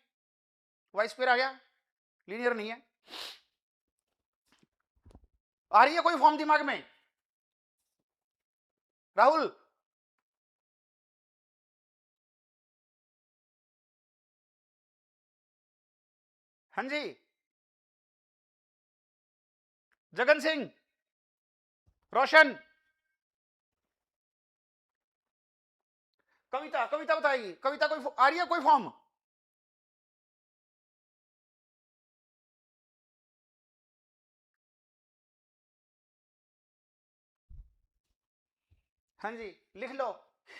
वाई स्क्वायर आ गया, लीनियर नहीं है। आ रही है कोई फॉर्म दिमाग में राहुल? हाँ जी, जगन सिंह, रोशन, कविता, कविता बताएगी। कविता कोई आ रही है कोई फॉर्म? हाँ जी, लिख लो,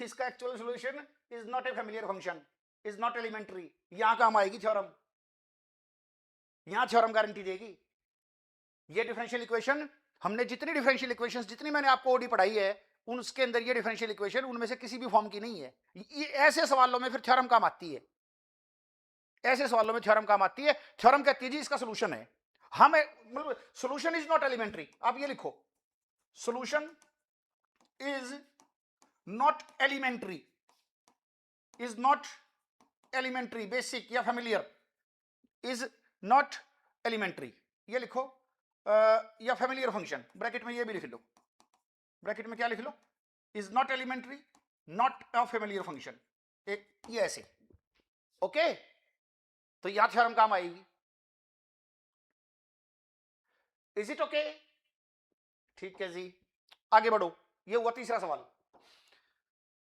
इसका actual solution is not a familiar function, is not elementary. यहां काम आएगी थ्योरम, यहां थ्योरम गारंटी देगी। ये डिफरेंशियल इक्वेशन, हमने जितनी डिफरेंशियल इक्वेशंस जितनी मैंने आपको ओडी पढ़ाई है, उसके अंदर ये डिफरेंशियल इक्वेशन उनमें से किसी भी फॉर्म की नहीं है। ये ऐसे सवालों में फिर थ्योरम काम आती है, ऐसे सवालों में थ्योरम काम आती है। थ्योरम कहती है जी इसका सॉल्यूशन है, हम मतलब सॉल्यूशन इज नॉट एलिमेंट्री। आप ये लिखो, solution is not elementary, is not elementary, basic या फेमिलियर, इज नॉट एलिमेंट्री, ये लिखो। या फेमिलियर फंक्शन, ब्रैकेट में ये भी लिख लो, ब्रैकेट में क्या लिख लो, is not elementary, not a familiar function, एक ये ऐसे। ओके, तो यहां थ्योरम काम आएगी। Is it okay? ठीक है जी, आगे बढ़ो। ये हुआ तीसरा सवाल।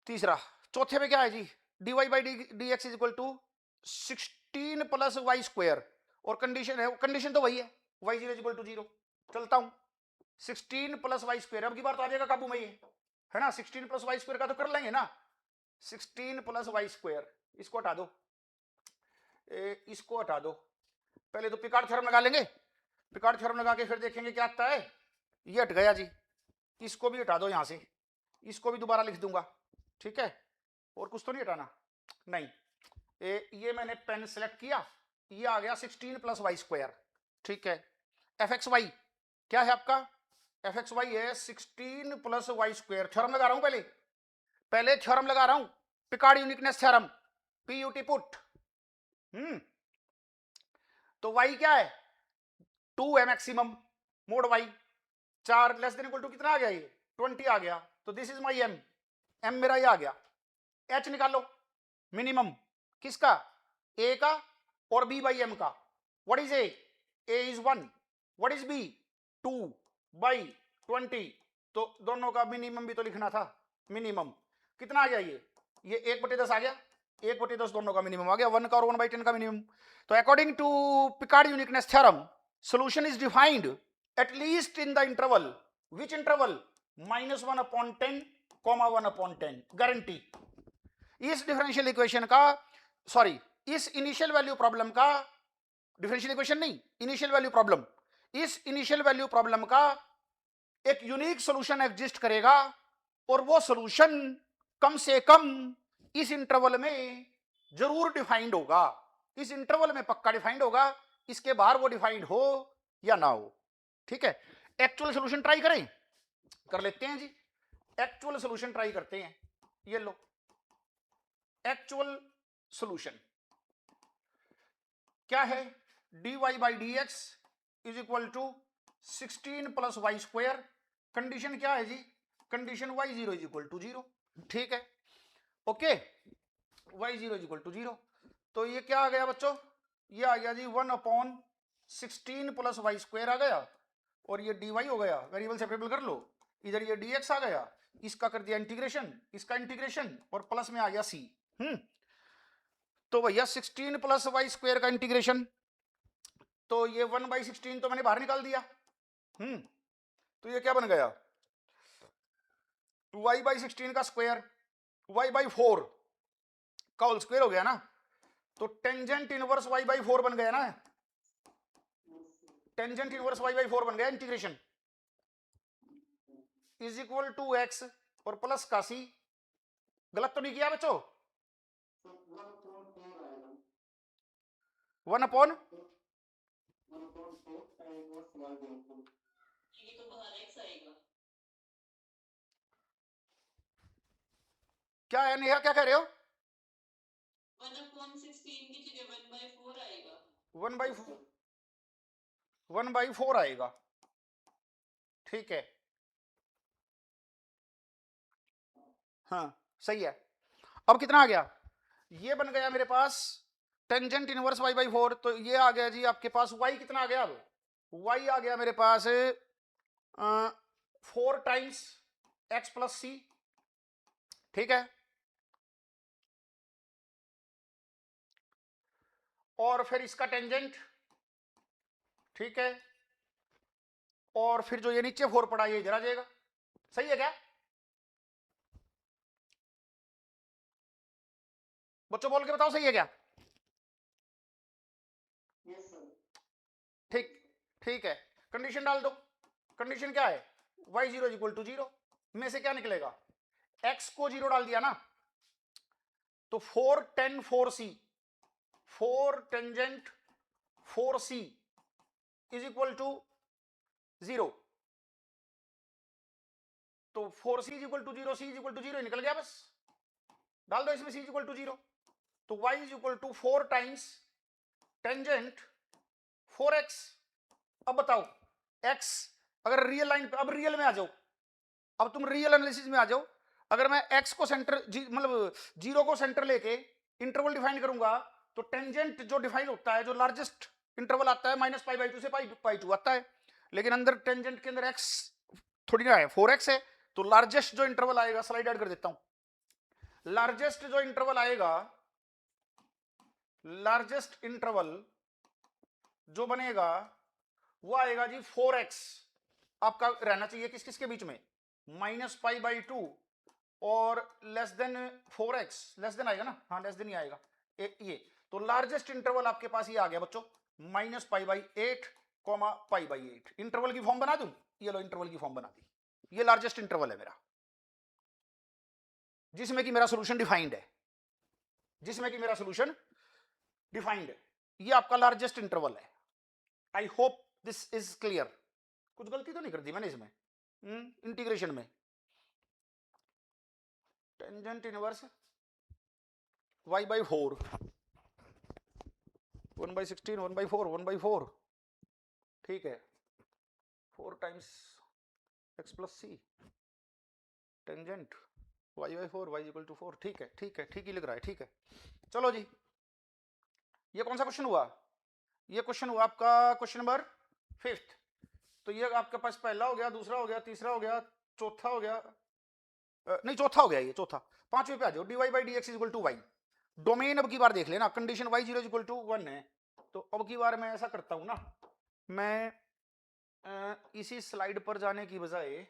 तीसरा, चौथे में क्या है जी, dy by d x is equal to 16 plus y square, और कंडीशन है, कंडीशन तो वही है, y zero equal to zero. चलता हूं, 16 प्लस वाई स्क्वायर, अब की बार तो आ जाएगा काबू में ये, है ना। 16 प्लस वाई स्क्वायर का तो कर लेंगे ना, 16 प्लस वाई स्क्वायर, इसको हटा दो, इसको हटा दो। पहले तो पिकार्ड थ्योरम लगा लेंगे, पिकार्ड थ्योरम लगा के फिर देखेंगे क्या आता है। ये हट गया जी, इसको भी हटा दो यहां से, इसको भी दोबारा लिख दूंगा, ठीक है। और कुछ तो नहीं हटाना, नहीं। ये मैंने पेन सेलेक्ट किया, ये आ गया 16 प्लस वाई स्क्वायर, ठीक है। एफ एक्स वाई क्या है आपका, एफ एक्स वाई है 16 प्लस वाई स्क्वायर। थ्योरम लगा रहा हूं, पहले पहले थ्योरम लगा रहा हूं, Picard uniqueness theorem, PUT PUT. तो वाई क्या है, 2 है maximum, mod y 4 less than equal to कितना आ गया, ये 20 आ गया। तो this is my m, m मेरा ये आ गया। एच निकालो, मिनिमम किसका, ए का और बी बाई एम का। What is a is 1, what is b 2 by 20। तो दोनों का मिनिमम भी तो लिखना था, मिनिमम कितना आ गया, ये 1/10 आ गया, 1/10 दोनों का मिनिमम आ गया, 1 का और 1/10 का मिनिमम। तो according to Picard uniqueness theorem, solution is defined at least in the interval, which interval, -1/10, 1/10, guarantee. इस डिफरेंशियल इक्वेशन का, सॉरी, इस इनिशियल वैल्यू प्रॉब्लम का, डिफरेंशियल इक्वेशन नहीं, इनिशियल वैल्यू प्रॉब्लम, इस इनिशियल वैल्यू प्रॉब्लम का एक unique solution exist करेगा, और वो सॉल्यूशन कम से कम इस इंटरवल में जरूर डिफाइंड होगा, इस इंटरवल में पक्का डिफाइंड होगा, इसके बाहर वो डिफाइंड हो या ना हो, ठीक है। एक्चुअल सॉल्यूशन ट्राई करें, कर लेते हैं जी, एक्चुअल सॉल्यूशन ट्राई करते हैं। ये लो, एक्चुअल सॉल्यूशन क्या है, dy by d x is equal to 16 plus y square. Condition क्या है जी, condition y zero is equal to zero, ठीक है। Okay, y zero is equal to zero. तो ये क्या आ गया बच्चों, ये आ गया जी 1/16 प्लस वाई स्क्वायर आ गया, और ये dy हो गया, वेरिएबल सेपरेबल कर लो, इधर ये dx आ गया, इसका कर दिया इंटीग्रेशन, इसका इंटीग्रेशन, और प्लस में आ गया c। तो भैया 16 प्लस वाई स्क्वायर का इंटीग्रेशन, तो ये 1/16 तो मैंने बाहर निकाल दिया। तो ये क्या बन गया, y/16 का स्क्वायर, y/4 का होल स्क्वायर हो गया ना। तो टेंजेंट इनवर्स y/4 बन गया ना, टेंजेंट इनवर्स y/4 बन गया integration is equal to x और प्लस का सी। गलत तो नहीं किया बच्चों? 1/, क्या है नेहा, क्या कह रहे हो? 1/16 की जगह 1/4 आएगा। 1/4 आएगा, ठीक है। हाँ सही है। अब कितना आ गया, ये बन गया मेरे पास टेंजेंट इनवर्स y/4, तो ये आ गया जी आपके पास y कितना आ गया, अब y आ गया मेरे पास 4 टाइम्स x प्लस सी, ठीक है। और फिर इसका टेंजेंट, ठीक है, और फिर जो ये नीचे 4 पड़ा ये इधर आ जाएगा। सही है क्या बच्चों, बोल के बताओ सही है क्या? ठीक, ठीक है। कंडीशन डाल दो। कंडीशन क्या है, y0 इक्वल टू 0 में से क्या निकलेगा, x को 0 डाल दिया ना, तो 4 10 4c, 4 tangent 4c is equal to 0। तो 4c is equal to 0, c is equal to 0 निकल गया, बस डाल दो इसमें c इज इक्वल टू 0। तो y is equal to 4 times tangent 4x। अब बताओ x अगर रियल लाइन पे, अब रियल में आ जाओ, अब तुम रियल एनालिसिस में आ जाओ। अगर मैं x को सेंटर मतलब 0 को सेंटर लेके इंटरवल डिफाइन करूंगा, तो टेंजेंट जो डिफाइन होता है, जो लार्जेस्ट इंटरवल आता है -π/2 से π/2 आता है, लेकिन अंदर टेंजेंट के अंदर x थोड़ी ना है, 4x है। तो लार्जेस्ट जो इंटरवल आएगा, स्लाइड ऐड कर देता हूं, लार्जेस्ट जो इंटरवल आएगा, लार्जेस्ट इंटरवल जो बनेगा वो आएगा जी 4x आपका रहना चाहिए किस किस के बीच में, -π/2 और less than 4x, less than आएगा ना, हाँ लेस देन ही आएगा ये। तो लार्जेस्ट इंटरवल आपके पास ये आ गया बच्चों, -π/8 π/8। इंटरवल की फॉर्म बना दूं, ये लो इंटरवल की फॉर्म बना दी, ये लार्जेस्ट इंटरवल है मेरा, जिसमें कि मेरा सोल्यूशन डिफाइंड है, जिसमें कि मेरा सोल्यूशन डिफाइंड है। ये आपका लार्जेस्ट इंटरवल है। I hope this is clear. कुछ गलती तो नहीं कर दी मैंने इसमें इंटीग्रेशन में। टेंजेंट इनवर्स y/4 1/16 1/4 1/4, ठीक है, 4 times x plus c tangent y/4 y equal to 4, ठीक है, ठीक है, ठीक ही लिख रहा है, ठीक है। चलो जी, ये कौन सा क्वेश्चन हुआ, ये क्वेश्चन हुआ आपका क्वेश्चन नंबर 5th। तो ये आपके पास पहला हो गया, दूसरा हो गया, तीसरा हो गया, चौथा हो गया, नहीं चौथा हो गया, ये चौथा। पांचवें पे आ जाओ, dy/dx is equal to y। Domain अब की बार देख लेना, condition y0 is equal to 1 है। तो अब की बार मैं ऐसा करता हूं ना, मैं इसी स्लाइड पर जाने की बजाय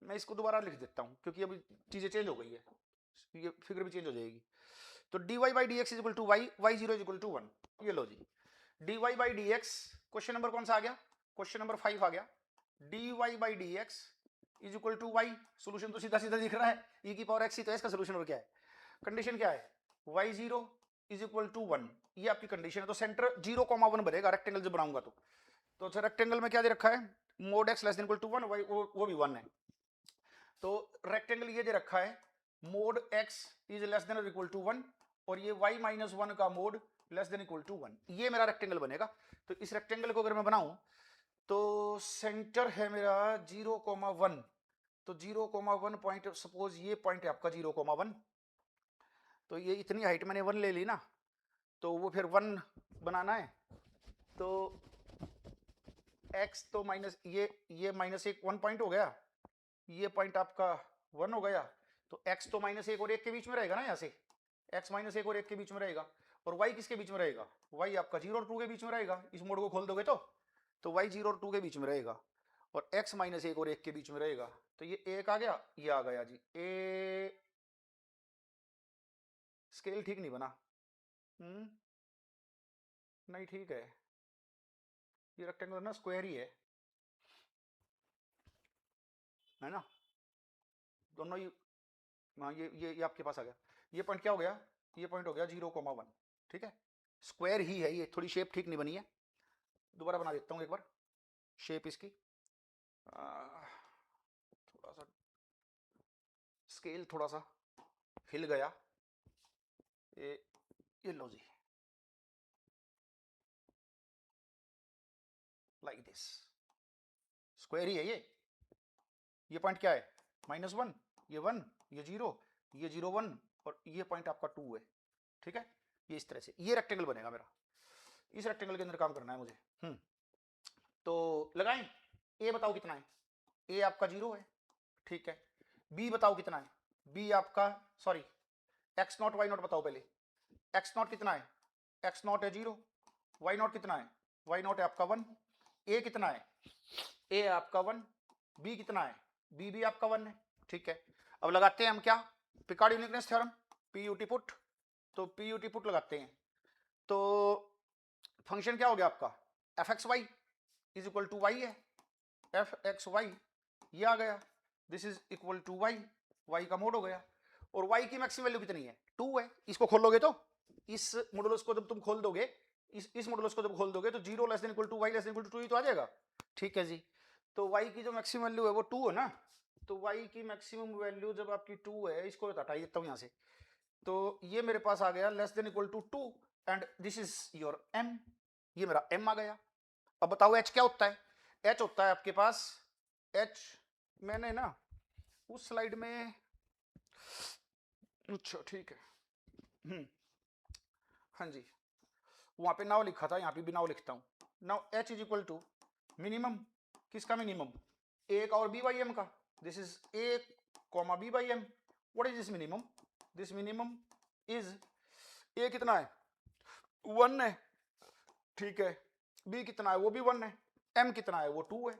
मैं इसको दोबारा लिख देता हूं, क्योंकि अभी चीजें चेंज हो गई है, ये फिगर भी चेंज हो जाएगी। तो dy/dx is equal to y, y0 is equal to 1। ये लो जी, dy/dx क्वेश्चन नंबर कौन सा आ गया, क्वेश्चन नंबर 5 आ गया। dy/dx is equal to y, solution तो सीधा सीधा दिख रहा है, e की पावर x ही तो है इसका सोल्यूशन, और क्या है, कंडीशन क्या है, y0 इज इक्वल टू 1, ये आपकी कंडीशन है। तो सेंटर 0,1 बनेगा रेक्टेंगल जब बनाऊंगा तो अच्छा रेक्टेंगल में क्या दे रखा है, mod x less than equal to 1, वो भी 1 है। तो रेक्टेंगल ये दे रखा है, mod x is less than और इक्वल टू 1, और ये y-1 का mod less than equal to 1, ये मेरा रेक्टेंगल बनेगा। तो इस रेक्टेंगल को अगर मैं बनाऊं, तो सेंटर है मेरा 0,1, तो 0,1 पॉइंट, सपोज ये पॉइंट है आपका 0,1, तो ये इतनी हाइट मैंने 1 ले ली ना, तो वो फिर 1 बनाना है, तो x तो माइनस ये -1 पॉइंट हो गया, ये पॉइंट आपका 1 हो गया, तो x तो -1 और 1 के बीच में रहेगा ना, यहाँ से x -1 और 1 के बीच में रहेगा, और y किसके बीच में रहेगा, y आपका 0 और 2 के बीच में रहेगा, इस मोड को खोल दोगे तो y 0 और 2 के बीच में रहेगा, और x -1 और 1 के बीच में रहेगा। तो ये 1 आ गया, ये आ गया जी ए। स्केल ठीक नहीं बना, नहीं ठीक है, ये रेक्टेंगल ना स्क्वायर ही है ना, दोनों ही। हाँ ये आपके पास आ गया, ये पॉइंट क्या हो गया, ये पॉइंट हो गया 0,1, ठीक है, स्क्वायर ही है ये, थोड़ी शेप ठीक नहीं बनी है, दोबारा बना देता हूँ एक बार शेप इसकी, थोड़ा सा स्केल थोड़ा सा हिल गया, ये लो जी, लाइक दिस, स्क्वायर ही है ये पॉइंट क्या है -1, ये 1, ये 0, ये 0 1, और ये पॉइंट आपका 2 है, ठीक है, ये इस तरह से ये रेक्टेंगल बनेगा मेरा, इस रेक्टेंगल के अंदर काम करना है मुझे। तो लगाएं, ए बताओ कितना है, ए आपका 0 है, ठीक है, बी बताओ कितना है, बी आपका सॉरी x0 y0 बताओ पहले, x0 कितना है, x0 है 0, y0 कितना है, y0 है आपका 1, a कितना है, a आपका 1, b कितना है, b भी आपका 1 है, ठीक है। अब लगाते हैं हम क्या, Picard uniqueness theorem, PUT PUT, तो PUT पुट लगाते हैं, तो फंक्शन क्या हो गया आपका fxy is equal to y है, fxy ये आ गया, this is equal to y, y का मोड हो गया, और y की मैक्सिमम वैल्यू कितनी है 2 है, इसको खोलोगे तो इस मॉडुलस को जब तुम खोल दोगे, इस मॉडुलस को जब खोल दोगे तो 0 less than equal to y less than equal to 2 ही तो आ जाएगा, ठीक है जी। तो y की जो मैक्सिमम वैल्यू है वो 2 है ना, तो y की मैक्सिमम वैल्यू जब आपकी 2 है, इसको हटा देता हूं यहां से, तो ये मेरे पास आ गया less than equal to 2 and this is your m, ये मेरा m आ गया। अब बताओ h क्या होता है, h होता है आपके पास h, मैंने ना उस स्लाइड में, अच्छा ठीक है, हाँ जी, वहां पे नाव लिखा था, यहाँ पे भी नाव लिखता हूँ, now h is equal to minimum, किसका मिनिमम, a का और b बाई m का, this is a comma b by m, what is this minimum, this minimum is a कितना है 1 है, ठीक है, b कितना है वो भी 1 है, m कितना है वो 2 है,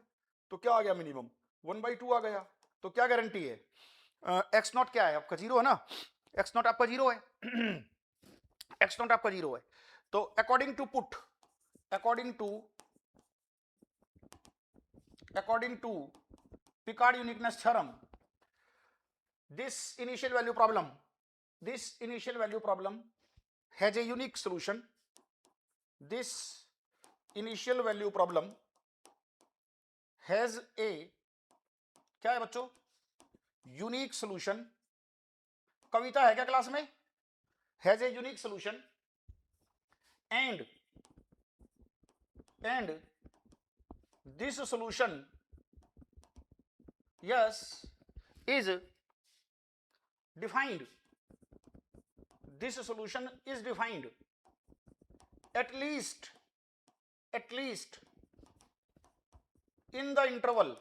तो क्या आ गया मिनिमम 1/2 आ गया। तो क्या गारंटी है, x0 क्या है आपका 0 है ना, x0 आपका 0 है x0 आपका 0 है, तो according to PUT, according to Picard uniqueness theorem, this initial value problem has a unique solution, this initial value problem has a, क्या है बच्चों, यूनिक सोल्यूशन, कविता है क्या क्लास में, has a unique solution and this solution yes is defined, this solution is defined at least in the interval,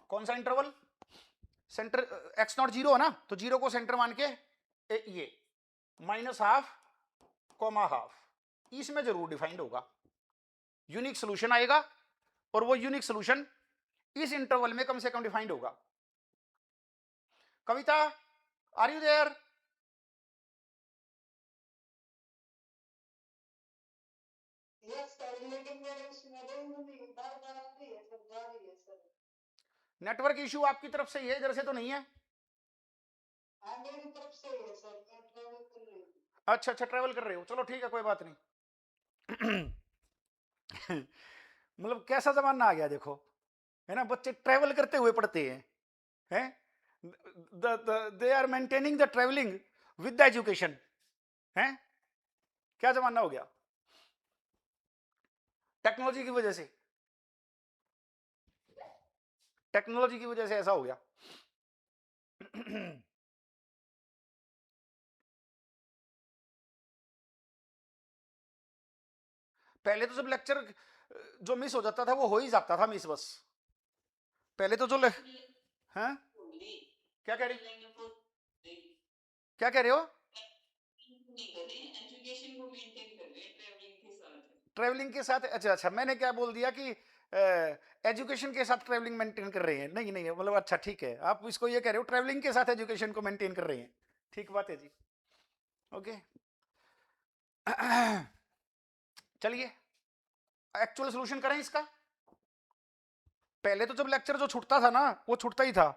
कौन सा interval, centre x0 0 है ना, तो 0 को सेंटर मान के ये -½ कॉमा ½ इसमें जरूर डिफाइंड होगा, यूनिक सोल्यूशन आएगा, और वो यूनिक सोल्यूशन इस इंटरवल में कम से कम डिफाइंड होगा। Kavita are you there, network issue आपकी तरफ से ही है, इधर से तो नहीं है, मेरी तरफ से है सर, मैं ट्रैवल कर रही हूँ। अच्छा ट्रैवल कर रहे हो, चलो ठीक है कोई बात नहीं मतलब कैसा जमाना आ गया देखो, है ना, बच्चे ट्रैवल करते हुए पढ़ते हैं they are maintaining the travelling with the education, है क्या जमाना हो गया, टेक्नोलॉजी की वजह से, टेक्नोलॉजी की वजह से ऐसा हो गया पहले तो जब लेक्चर जो मिस हो जाता था वो हो ही जाता था मिस, बस पहले तो जो हैं क्या कह रही, ट्रैवलिंग को क्या कह रहे हो? नहीं कर रहे हैं, एजुकेशन को मेंटेन कर रहे हैं ट्रैवलिंग के साथ। ट्रैवलिंग के साथ, अच्छा अच्छा, मैंने क्या बोल दिया कि एजुकेशन के साथ ट्रैवलिंग मेंटेन कर रहे हैं, नहीं नहीं, मतलब अच्छा ठीक है, आप इसको ये कह रहे हो ट्रैवलिंग के साथ एजुकेशन को मेंटेन कर रहे हैं, ठीक बात है जी, ओके। चलिए एक्चुअल सोल्यूशन करें इसका। पहले तो जब लेक्चर जो छूटता था ना वो छूटता ही था,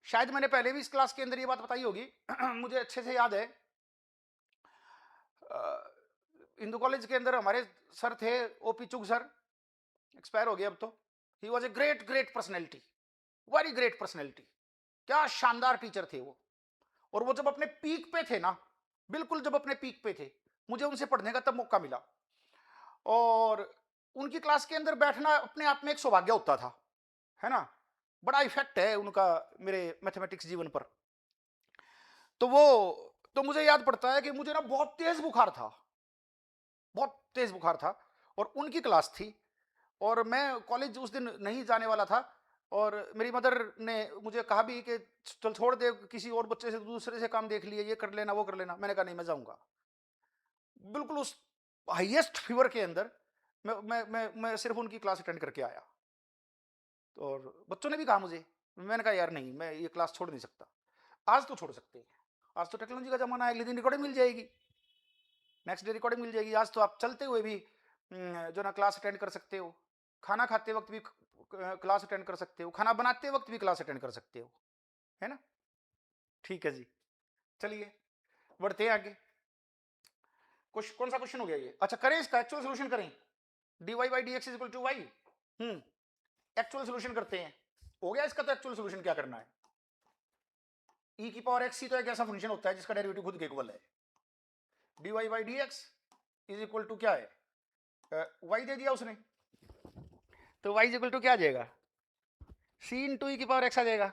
शायद मैंने पहले भी इस क्लास के अंदर ये बात बताई होगी। मुझे अच्छे से याद है, हिंदू कॉलेज के अंदर हमारे सर थे ओपी चुग सर, एक्सपायर हो गए अब तो। He was a great great personality, very great personality, क्या शानदार टीचर थे वो। और वो जब अपने पीक पे थे ना, बिल्कुल जब अपने पीक पे थे, मुझे उनसे पढ़ने का तब मौका मिला, और उनकी क्लास के अंदर बैठना अपने आप में एक सौभाग्य होता था, है ना। बड़ा इफेक्ट है उनका मेरे मैथमेटिक्स जीवन पर। तो वो, तो मुझे याद पड़ता है कि मुझे ना बहुत तेज बुखार था, बहुत तेज बुखार था, और उनकी क्लास थी, और मैं कॉलेज उस दिन नहीं जाने वाला था, और मेरी मदर ने मुझे कहा भी कि चल छोड़ दे, किसी और बच्चे से दूसरे से काम देख लिए, ये कर लेना वो कर लेना। मैंने कहा नहीं, मैं जाऊंगा। बिल्कुल उस हाईएस्ट फीवर के अंदर मैं सिर्फ उनकी क्लास अटेंड करके आया, और बच्चों ने भी कहा मुझे, मैंने कहा यार नहीं, मैं ये क्लास छोड़ नहीं सकता। आज तो छोड़ सकते हैं, आज तो टेक्नोलॉजी का जमाना है, अगले दिन रिकॉर्डिंग मिल जाएगी, नेक्स्ट डे रिकॉर्डिंग मिल जाएगी। आज तो आप चलते हुए भी जो ना क्लास अटेंड कर सकते हो, खाना खाते वक्त भी क्लास अटेंड कर सकते हो, खाना बनाते वक्त भी क्लास अटेंड कर सकते हो, है ना। ठीक है जी, चलिए बढ़ते हैं आगे। कुछ कौन सा क्वेश्चन हो गया ये? अच्छा करें इसका एक्चुअल सोल्यूशन करें, dy by d x is equal to y. Actual solution करते हैं, हो गया इसका। तो एक्चुअल सोल्यूशन क्या करना है, e की पावर x तो एक ऐसा फंक्शन होता है जिसका डेरिवेटिव खुद के इक्वल है। dy by d x is equal to क्या है, y दे दिया उसने, तो y इज इक्वल टू क्या आ जाएगा, c इंटू ई की पावर x आ जाएगा।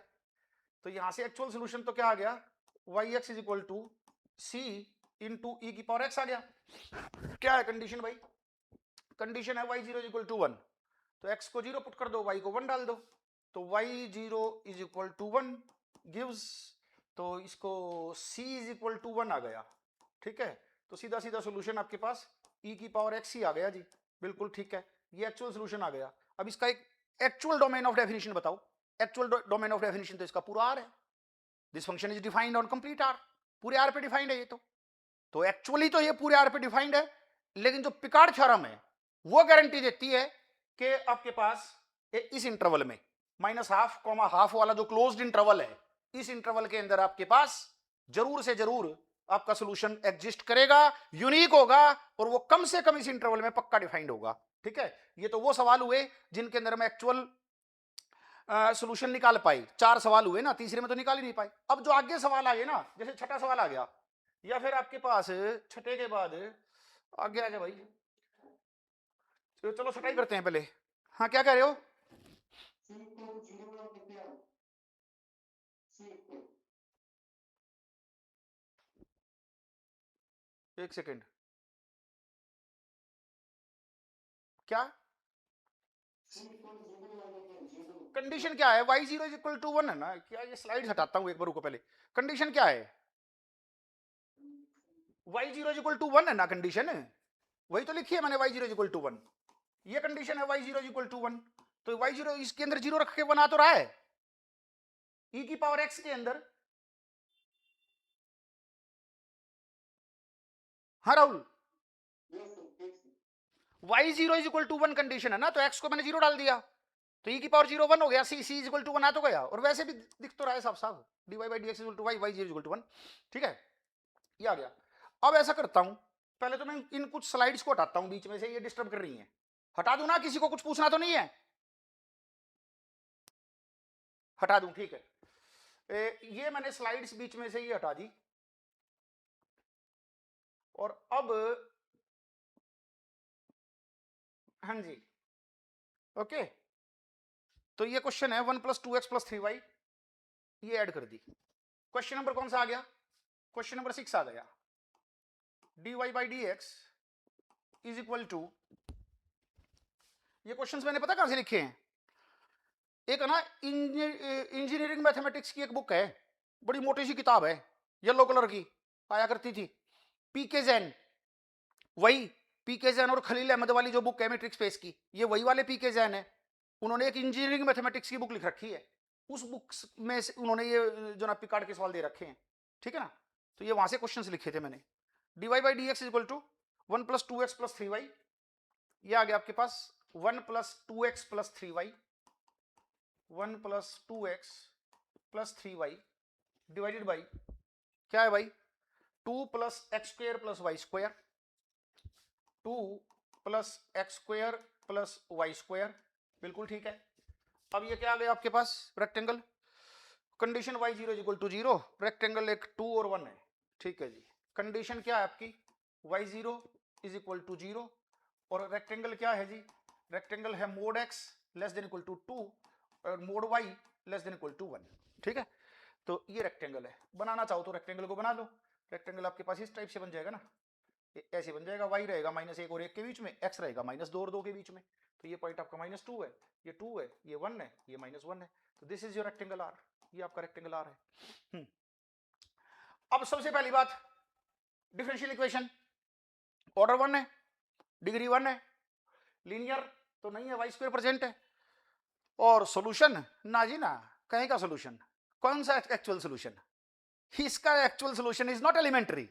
तो यहां से एक्चुअल सोल्यूशन तो क्या आ गया, y x is equal to c into e की पावर एक्स आ गया। क्या है कंडीशन भाई, कंडीशन है y zero is equal to one, तो एक्स को जीरो पुट कर दो, वाई को वन डाल दो, तो y zero is equal to one gives, तो इसको c is equal to one आ गया, ठीक है। तो सीधा सीधा सोल्यूशन आपके पास e की पावर x ही आ गया जी, बिल्कुल ठीक है, ये एक्चुअल सोल्यूशन आ गया। अब इसका एक एक्चुअल डोमेन ऑफ डेफिनेशन बताओ, एक्चुअल डोमेन ऑफ डेफिनेशन तो इसका पूरा आर है, this function is defined on complete r, पूरे आर पे डिफाइंड है ये तो एक्चुअली तो ये पूरे आर पे डिफाइंड है, लेकिन जो पिकार्ड थ्योरम है वो गारंटी देती है कि आपके पास इस इंटरवल में माइनस हाफ कॉमा हाफ वाला जो क्लोज्ड इंटरवल है, इस इंटरवल के अंदर आपके पास जरूर से जरूर आपका सोल्यूशन एग्जिस्ट करेगा, यूनिक होगा, और वो कम से कम इस इंटरवल में पक्का डिफाइंड होगा, ठीक है। ये तो वो सवाल हुए जिनके अंदर हम एक्चुअल सोल्यूशन निकाल पाई, 4 सवाल हुए ना, तीसरे में तो निकाल ही नहीं पाए। अब जो आगे सवाल आए ना, जैसे छठा सवाल आ गया, या फिर आपके पास छठे के बाद आगे आ गया भाई, चलो छठाई करते हैं पहले। हाँ क्या कह रहे हो, एक सेकेंड, क्या कंडीशन क्या है, y zero is equal to one है ना, क्या ये स्लाइड हटाता हूँ एक बार, रुको पहले, कंडीशन क्या है, y zero is equal to one है ना कंडीशन, वही तो लिखी है मैंने, y zero is equal to one, ये कंडीशन है y zero is equal to one, तो y जीरो इसके अंदर जीरो रख के बना तो रहा है, e की पावर x के अंदर। हाँ Rahul, y zero is equal to one condition है ना, तो x को मैंने जीरो डाल दिया, तो e की पावर जीरो वन हो गया, c is equal to one आ तो गया, और वैसे भी दिख तो रहा है साफ साफ, dy by d x equal to y, y zero equal to one, ठीक है, ये आ गया। अब ऐसा करता हूं, पहले तो मैं इन कुछ स्लाइड्स को हटाता हूं बीच में से, ये डिस्टर्ब कर रही हैं, हटा दूं ना, किसी को कुछ पूछना तो नहीं है, हटा दूं, ठीक है। ये मैंने स्लाइड्स बीच में से ये हटा दी, और अब हाँ जी, ओके, तो ये क्वेश्चन है one plus two x plus three y, ये ऐड कर दी। क्वेश्चन नंबर कौन सा आ गया, क्वेश्चन नंबर 6 आ गया, dy by d x is equal to, ये क्वेश्चंस मैंने पता कहां से लिखे हैं, एक है ना इंजीनियरिंग मैथमेटिक्स की एक बुक है, बड़ी मोटी सी किताब है, येलो कलर की, आया करती थी, पीके जैन, वही पीके जैन और खलील अहमद वाली जो बुक है मैट्रिक्स स्पेस की, ये वही वाले पीके जैन है। उन्होंने एक इंजीनियरिंग मैथमेटिक्स की बुक लिख रखी है, उस बुक में से उन्होंने ये जो ना पिकार्ड के सवाल दे रखे हैं, ठीक है ना। तो ये वहां से क्वेश्चंस लिखे थे मैंने। dy by d x equal to 1 plus 2x plus 3y, ये आ गया आपके पास 1 plus 2x plus 3y, 1 plus 2x plus 3y divided by क्या है भाई 2 plus x square plus y square, 2 plus x square plus y square, बिल्कुल ठीक है। अब ये क्या आ गया आपके पास rectangle, condition y zero is equal to zero, rectangle एक 2 और 1 है, ठीक है जी। कंडीशन क्या है आपकी y zero is equal to zero, और रेक्टेंगल क्या है जी, रेक्टेंगल है mod x less than equal to 2 और mod y less than equal to 1, ठीक है। तो ये रेक्टेंगल है, बनाना चाहो तो रेक्टेंगल को बना लो, रेक्टेंगल आपके पास इस टाइप से बन जाएगा ना, ऐसे बन जाएगा, y रहेगा -1 और 1 के बीच में, x रहेगा -2 और 2 के बीच में, तो ये पॉइंट आपका -2 है, ये 2 है, ये 1 है, ये -1 है, तो this is your rectangle R, ये आपका रेक्टेंगल आर है। अब सबसे पहली बात, डिफरेंशियल इक्वेशन ऑर्डर 1 है, डिग्री 1 है, लीनियर तो नहीं है, वाई स्क्वायर प्रेजेंट है, और सॉल्यूशन ना जी ना, कहीं का सॉल्यूशन, कौन सा एक्चुअल सॉल्यूशन, इसका actual solution is not elementary,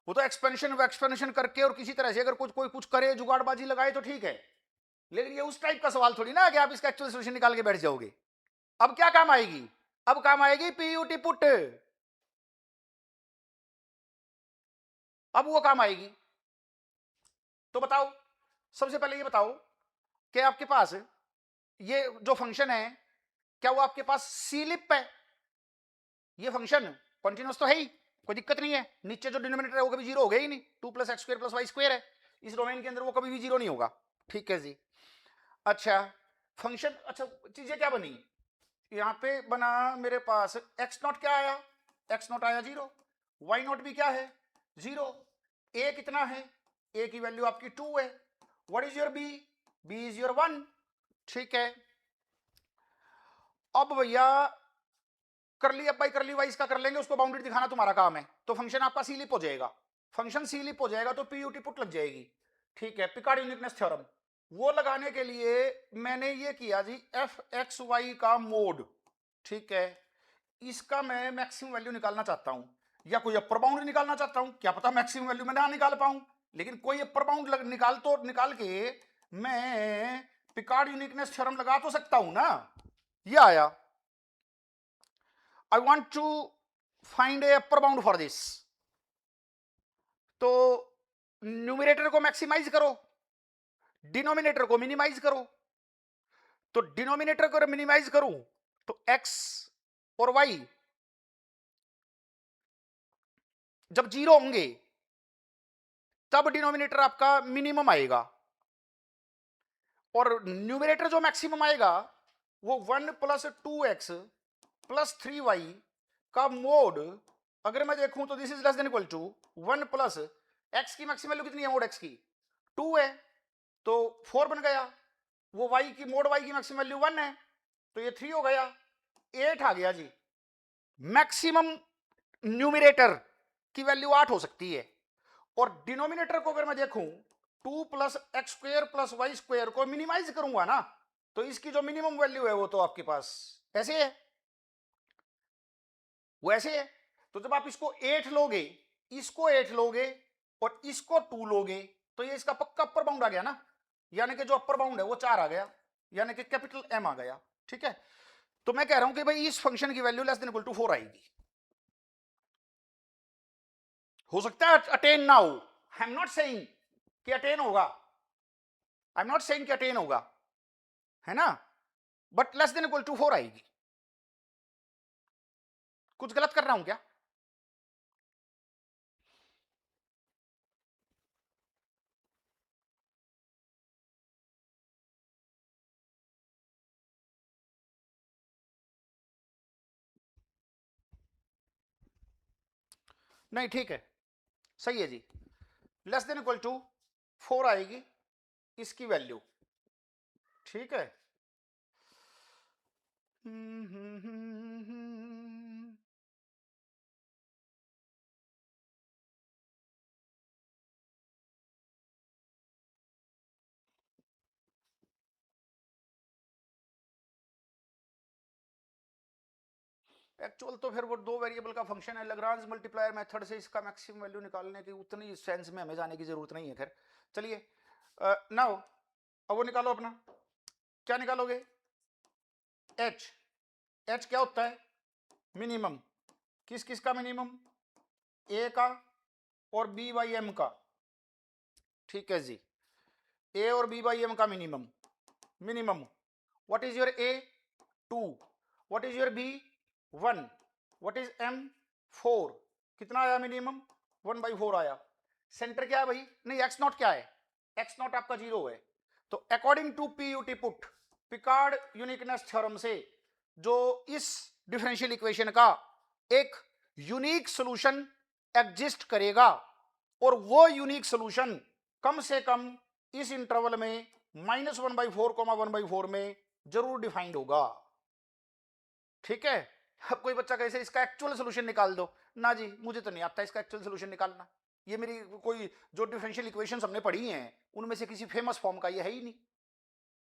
वो तो एक्सपेंशन करके और किसी तरह से अगर कोई कुछ करे जुगाड़बाजी लगाए तो ठीक है, लेकिन ये उस टाइप का सवाल थोड़ी ना कि आप इसका एक्चुअल सॉल्यूशन निकाल के बैठ जाओगे। अब क्या काम आएगी, अब काम आएगी पीयूटी पुट, अब वो काम आएगी। तो बताओ, सबसे पहले ये बताओ कि आपके पास ये जो फंक्शन है क्या वो आपके पास सी लिप है, ये फंक्शन कॉन्टिन्यूस तो है ही, कोई दिक्कत नहीं है, नीचे जो डिनोमिनेटर है वो कभी जीरो हो गया ही नहीं, 2 plus x square plus y square है, इस डोमेन के अंदर वो कभी भी जीरो नहीं होगा, ठीक है जी। अच्छा फंक्शन, अच्छा चीजें क्या बनी, यहाँ पे बना मेरे पास एक्स नॉट क्या आया, एक्स नॉट आया जीरो, वाई नॉट भी क्या है जीरो, ए कितना है, ए की वैल्यू आपकी 2 है, what is your b, b is your 1, ठीक है। अब भैया करली अब बाई करली वाइज का कर लेंगे, उसको बाउंड्री दिखाना तुम्हारा काम है, तो फंक्शन आपका सी लिप हो जाएगा, फंक्शन सी लिप हो जाएगा तो पीयूटी पुट लग जाएगी, ठीक है। पिकार्ड यूनिकनेस थ्योरम वो लगाने के लिए मैंने ये किया जी एफ एक्स वाई का मोड, ठीक है, इसका मैं मैक्सिमम वैल्यू निकालना चाहता हूं, या कोई अपर बाउंड निकालना चाहता हूं, क्या पता मैक्सिमम वैल्यू मैं ना निकाल पाऊं, लेकिन कोई अपर बाउंड निकाल के मैं पिकार्ड यूनिकनेस थ्योरम लगा तो सकता हूं ना। ये आया, I want to find a upper bound for this, तो न्यूमरेटर को मैक्सिमाइज करो, डिनोमिनेटर को मिनिमाइज करो, तो डिनोमिनेटर को मिनिमाइज करूं तो x और y जब जीरो होंगे तब डिनोमिनेटर आपका मिनिमम आएगा, और न्यूमरेटर जो मैक्सिमम आएगा वो 1 प्लस 2x प्लस 3y का मोड, अगर मैं देखूं तो this is less than equal to 1 plus x की मैक्सिमम वैल्यू कितनी है मोड x की 2 है, तो 4 बन गया, वो y की मोड y की मैक्सिमम वैल्यू 1 है, तो ये 3 हो गया, 8 आ गया जी। मैक्सिमम न्यूमरेटर की वैल्यू 8 हो सकती है, और डिनोमिनेटर को अगर मैं देखूं 2 plus x square plus y square को मिनिमाइज करूंगा ना, तो इसकी जो मिनिमम वैल्यू है वो तो आपके पास ऐसे है, वो ऐसे है। तो जब आप इसको 8 लोगे, इसको 8 लोगे और इसको 2 लोगे, तो ये इसका पक्का अपर बाउंड आ गया ना, यानी कि जो अपर बाउंड है वो 4 आ गया, यानी कि कैपिटल एम आ गया, ठीक है। तो मैं कह रहा हूं कि भाई इस फंक्शन की value less than equal to 4 आएगी, हो सकता है अटेन ना हो, आई एम नॉट सेइंग कि अटेन होगा, आई एम नॉट सेइंग कि अटेन होगा, है ना, but less than equal to 4 आएगी। कुछ गलत कर रहा हूं क्या, नहीं ठीक है, सही है जी, लेस देन इक्वल टू 4 आएगी इसकी वैल्यू, ठीक है। एक्चुअल तो फिर वो दो वेरिएबल का फंक्शन है, लैग्रांज मल्टीप्लायर मेथड से इसका मैक्सिमम वैल्यू निकालने की उतनी सेंस में हमें जाने की जरूरत नहीं है। खैर चलिए, नाउ अब वो निकालो अपना, क्या निकालोगे? एच। एच क्या होता है? मिनिमम। किस किस का मिनिमम? ए का और बी बाई एम का। ठीक है जी, ए और बी बाई एम का minimum. Minimum what is your a? 2। What is your b? 1। What is m? 4। कितना आया मिनिमम? 1/4 आया। सेंटर क्या है भाई? नहीं, एक्स नॉट क्या है? एक्स नॉट आपका 0 है। तो according to PUT put, Picard uniqueness theorem से, जो इस डिफरेंशियल इक्वेशन का एक यूनिक सॉल्यूशन एग्जिस्ट करेगा, और वो यूनिक सॉल्यूशन कम से कम इस इंटरवल में -1/4, 1/4 में जरूर डिफाइंड होगा। ठीक है? अब कोई बच्चा कैसे इसका एक्चुअल सॉल्यूशन निकाल दो, ना जी मुझे तो नहीं आता इसका एक्चुअल सॉल्यूशन निकालना, ये मेरी कोई जो डिफरेंशियल इक्वेशंस हमने पढ़ी हैं उनमें से किसी फेमस फॉर्म का ये है ही नहीं,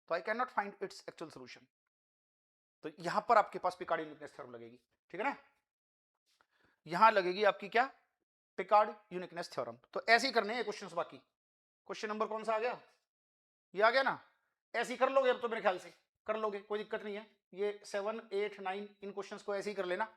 तो I can not find its actual solution. तो यहां पर आपके पास पिकार्ड यूनिकनेस थ्योरम लगेगी। ठीक है ना? यहां लगेगी आपकी क्या? Picard uniqueness theorem. तो ऐसे ही करने हैं क्वेश्चंस बाकी। क्वेश्चन नंबर कौन सा आ गया? ये आ गया ना? ऐसे ही कर लोगे अब तो, मेरे ख्याल से कर लोगे, कोई दिक्कत नहीं है। ये 7, 8, 9 इन क्वेश्चंस को ऐसे ही कर लेना।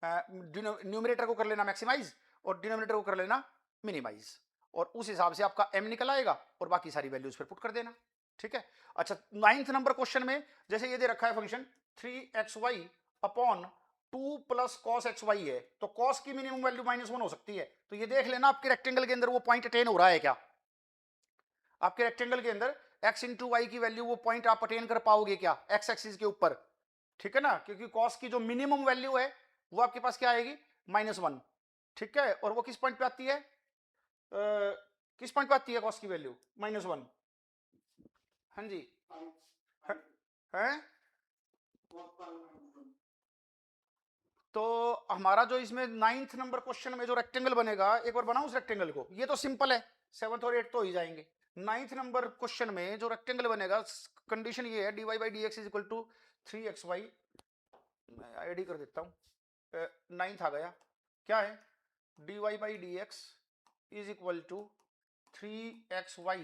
न्यूमरेटर को कर लेना मैक्सिमाइज और डिनोमिनेटर को कर लेना मिनिमाइज, और उस हिसाब से आपका एम निकल आएगा और बाकी सारी वैल्यूज फिर पुट कर देना। ठीक है? अच्छा, 9th नंबर क्वेश्चन में जैसे ये दे रखा है function 3xy upon 2 plus cos x y है, तो कॉस की मिनिमम वैल्यू -1 हो सकती है। तो ये देख लेना आपके रेक्टेंगल के अंदर वो पॉइंट अटेन हो रहा है क्या। आपके रेक्टेंगल के अंदर x इंटू वाई की वैल्यू, वो पॉइंट आप अटेन कर पाओगे क्या एक्स एक्सिस के ऊपर? ठीक है ना? क्योंकि कॉस की जो मिनिमम वैल्यू है वो आपके पास क्या आएगी? -1। ठीक है? और वो किस पॉइंट पे आती है? किस पॉइंट पे आती है कॉस की वैल्यू -1? हाँ जी, है? तो हमारा जो इसमें 9th नंबर क्वेश्चन में जो रेक्टेंगल बनेगा, एक बार बनाओ उस रेक्टेंगल को। ये तो सिंपल है, 7th और 8th तो ही जाएंगे। 9th नंबर क्वेश्चन में जो रेक्टेंगल बनेगा, कंडीशन ये है dy by d x is equal to 3xy। मैं आईडी कर देता हूँ। 9th आ गया, क्या है? dy by d x is equal to 3xy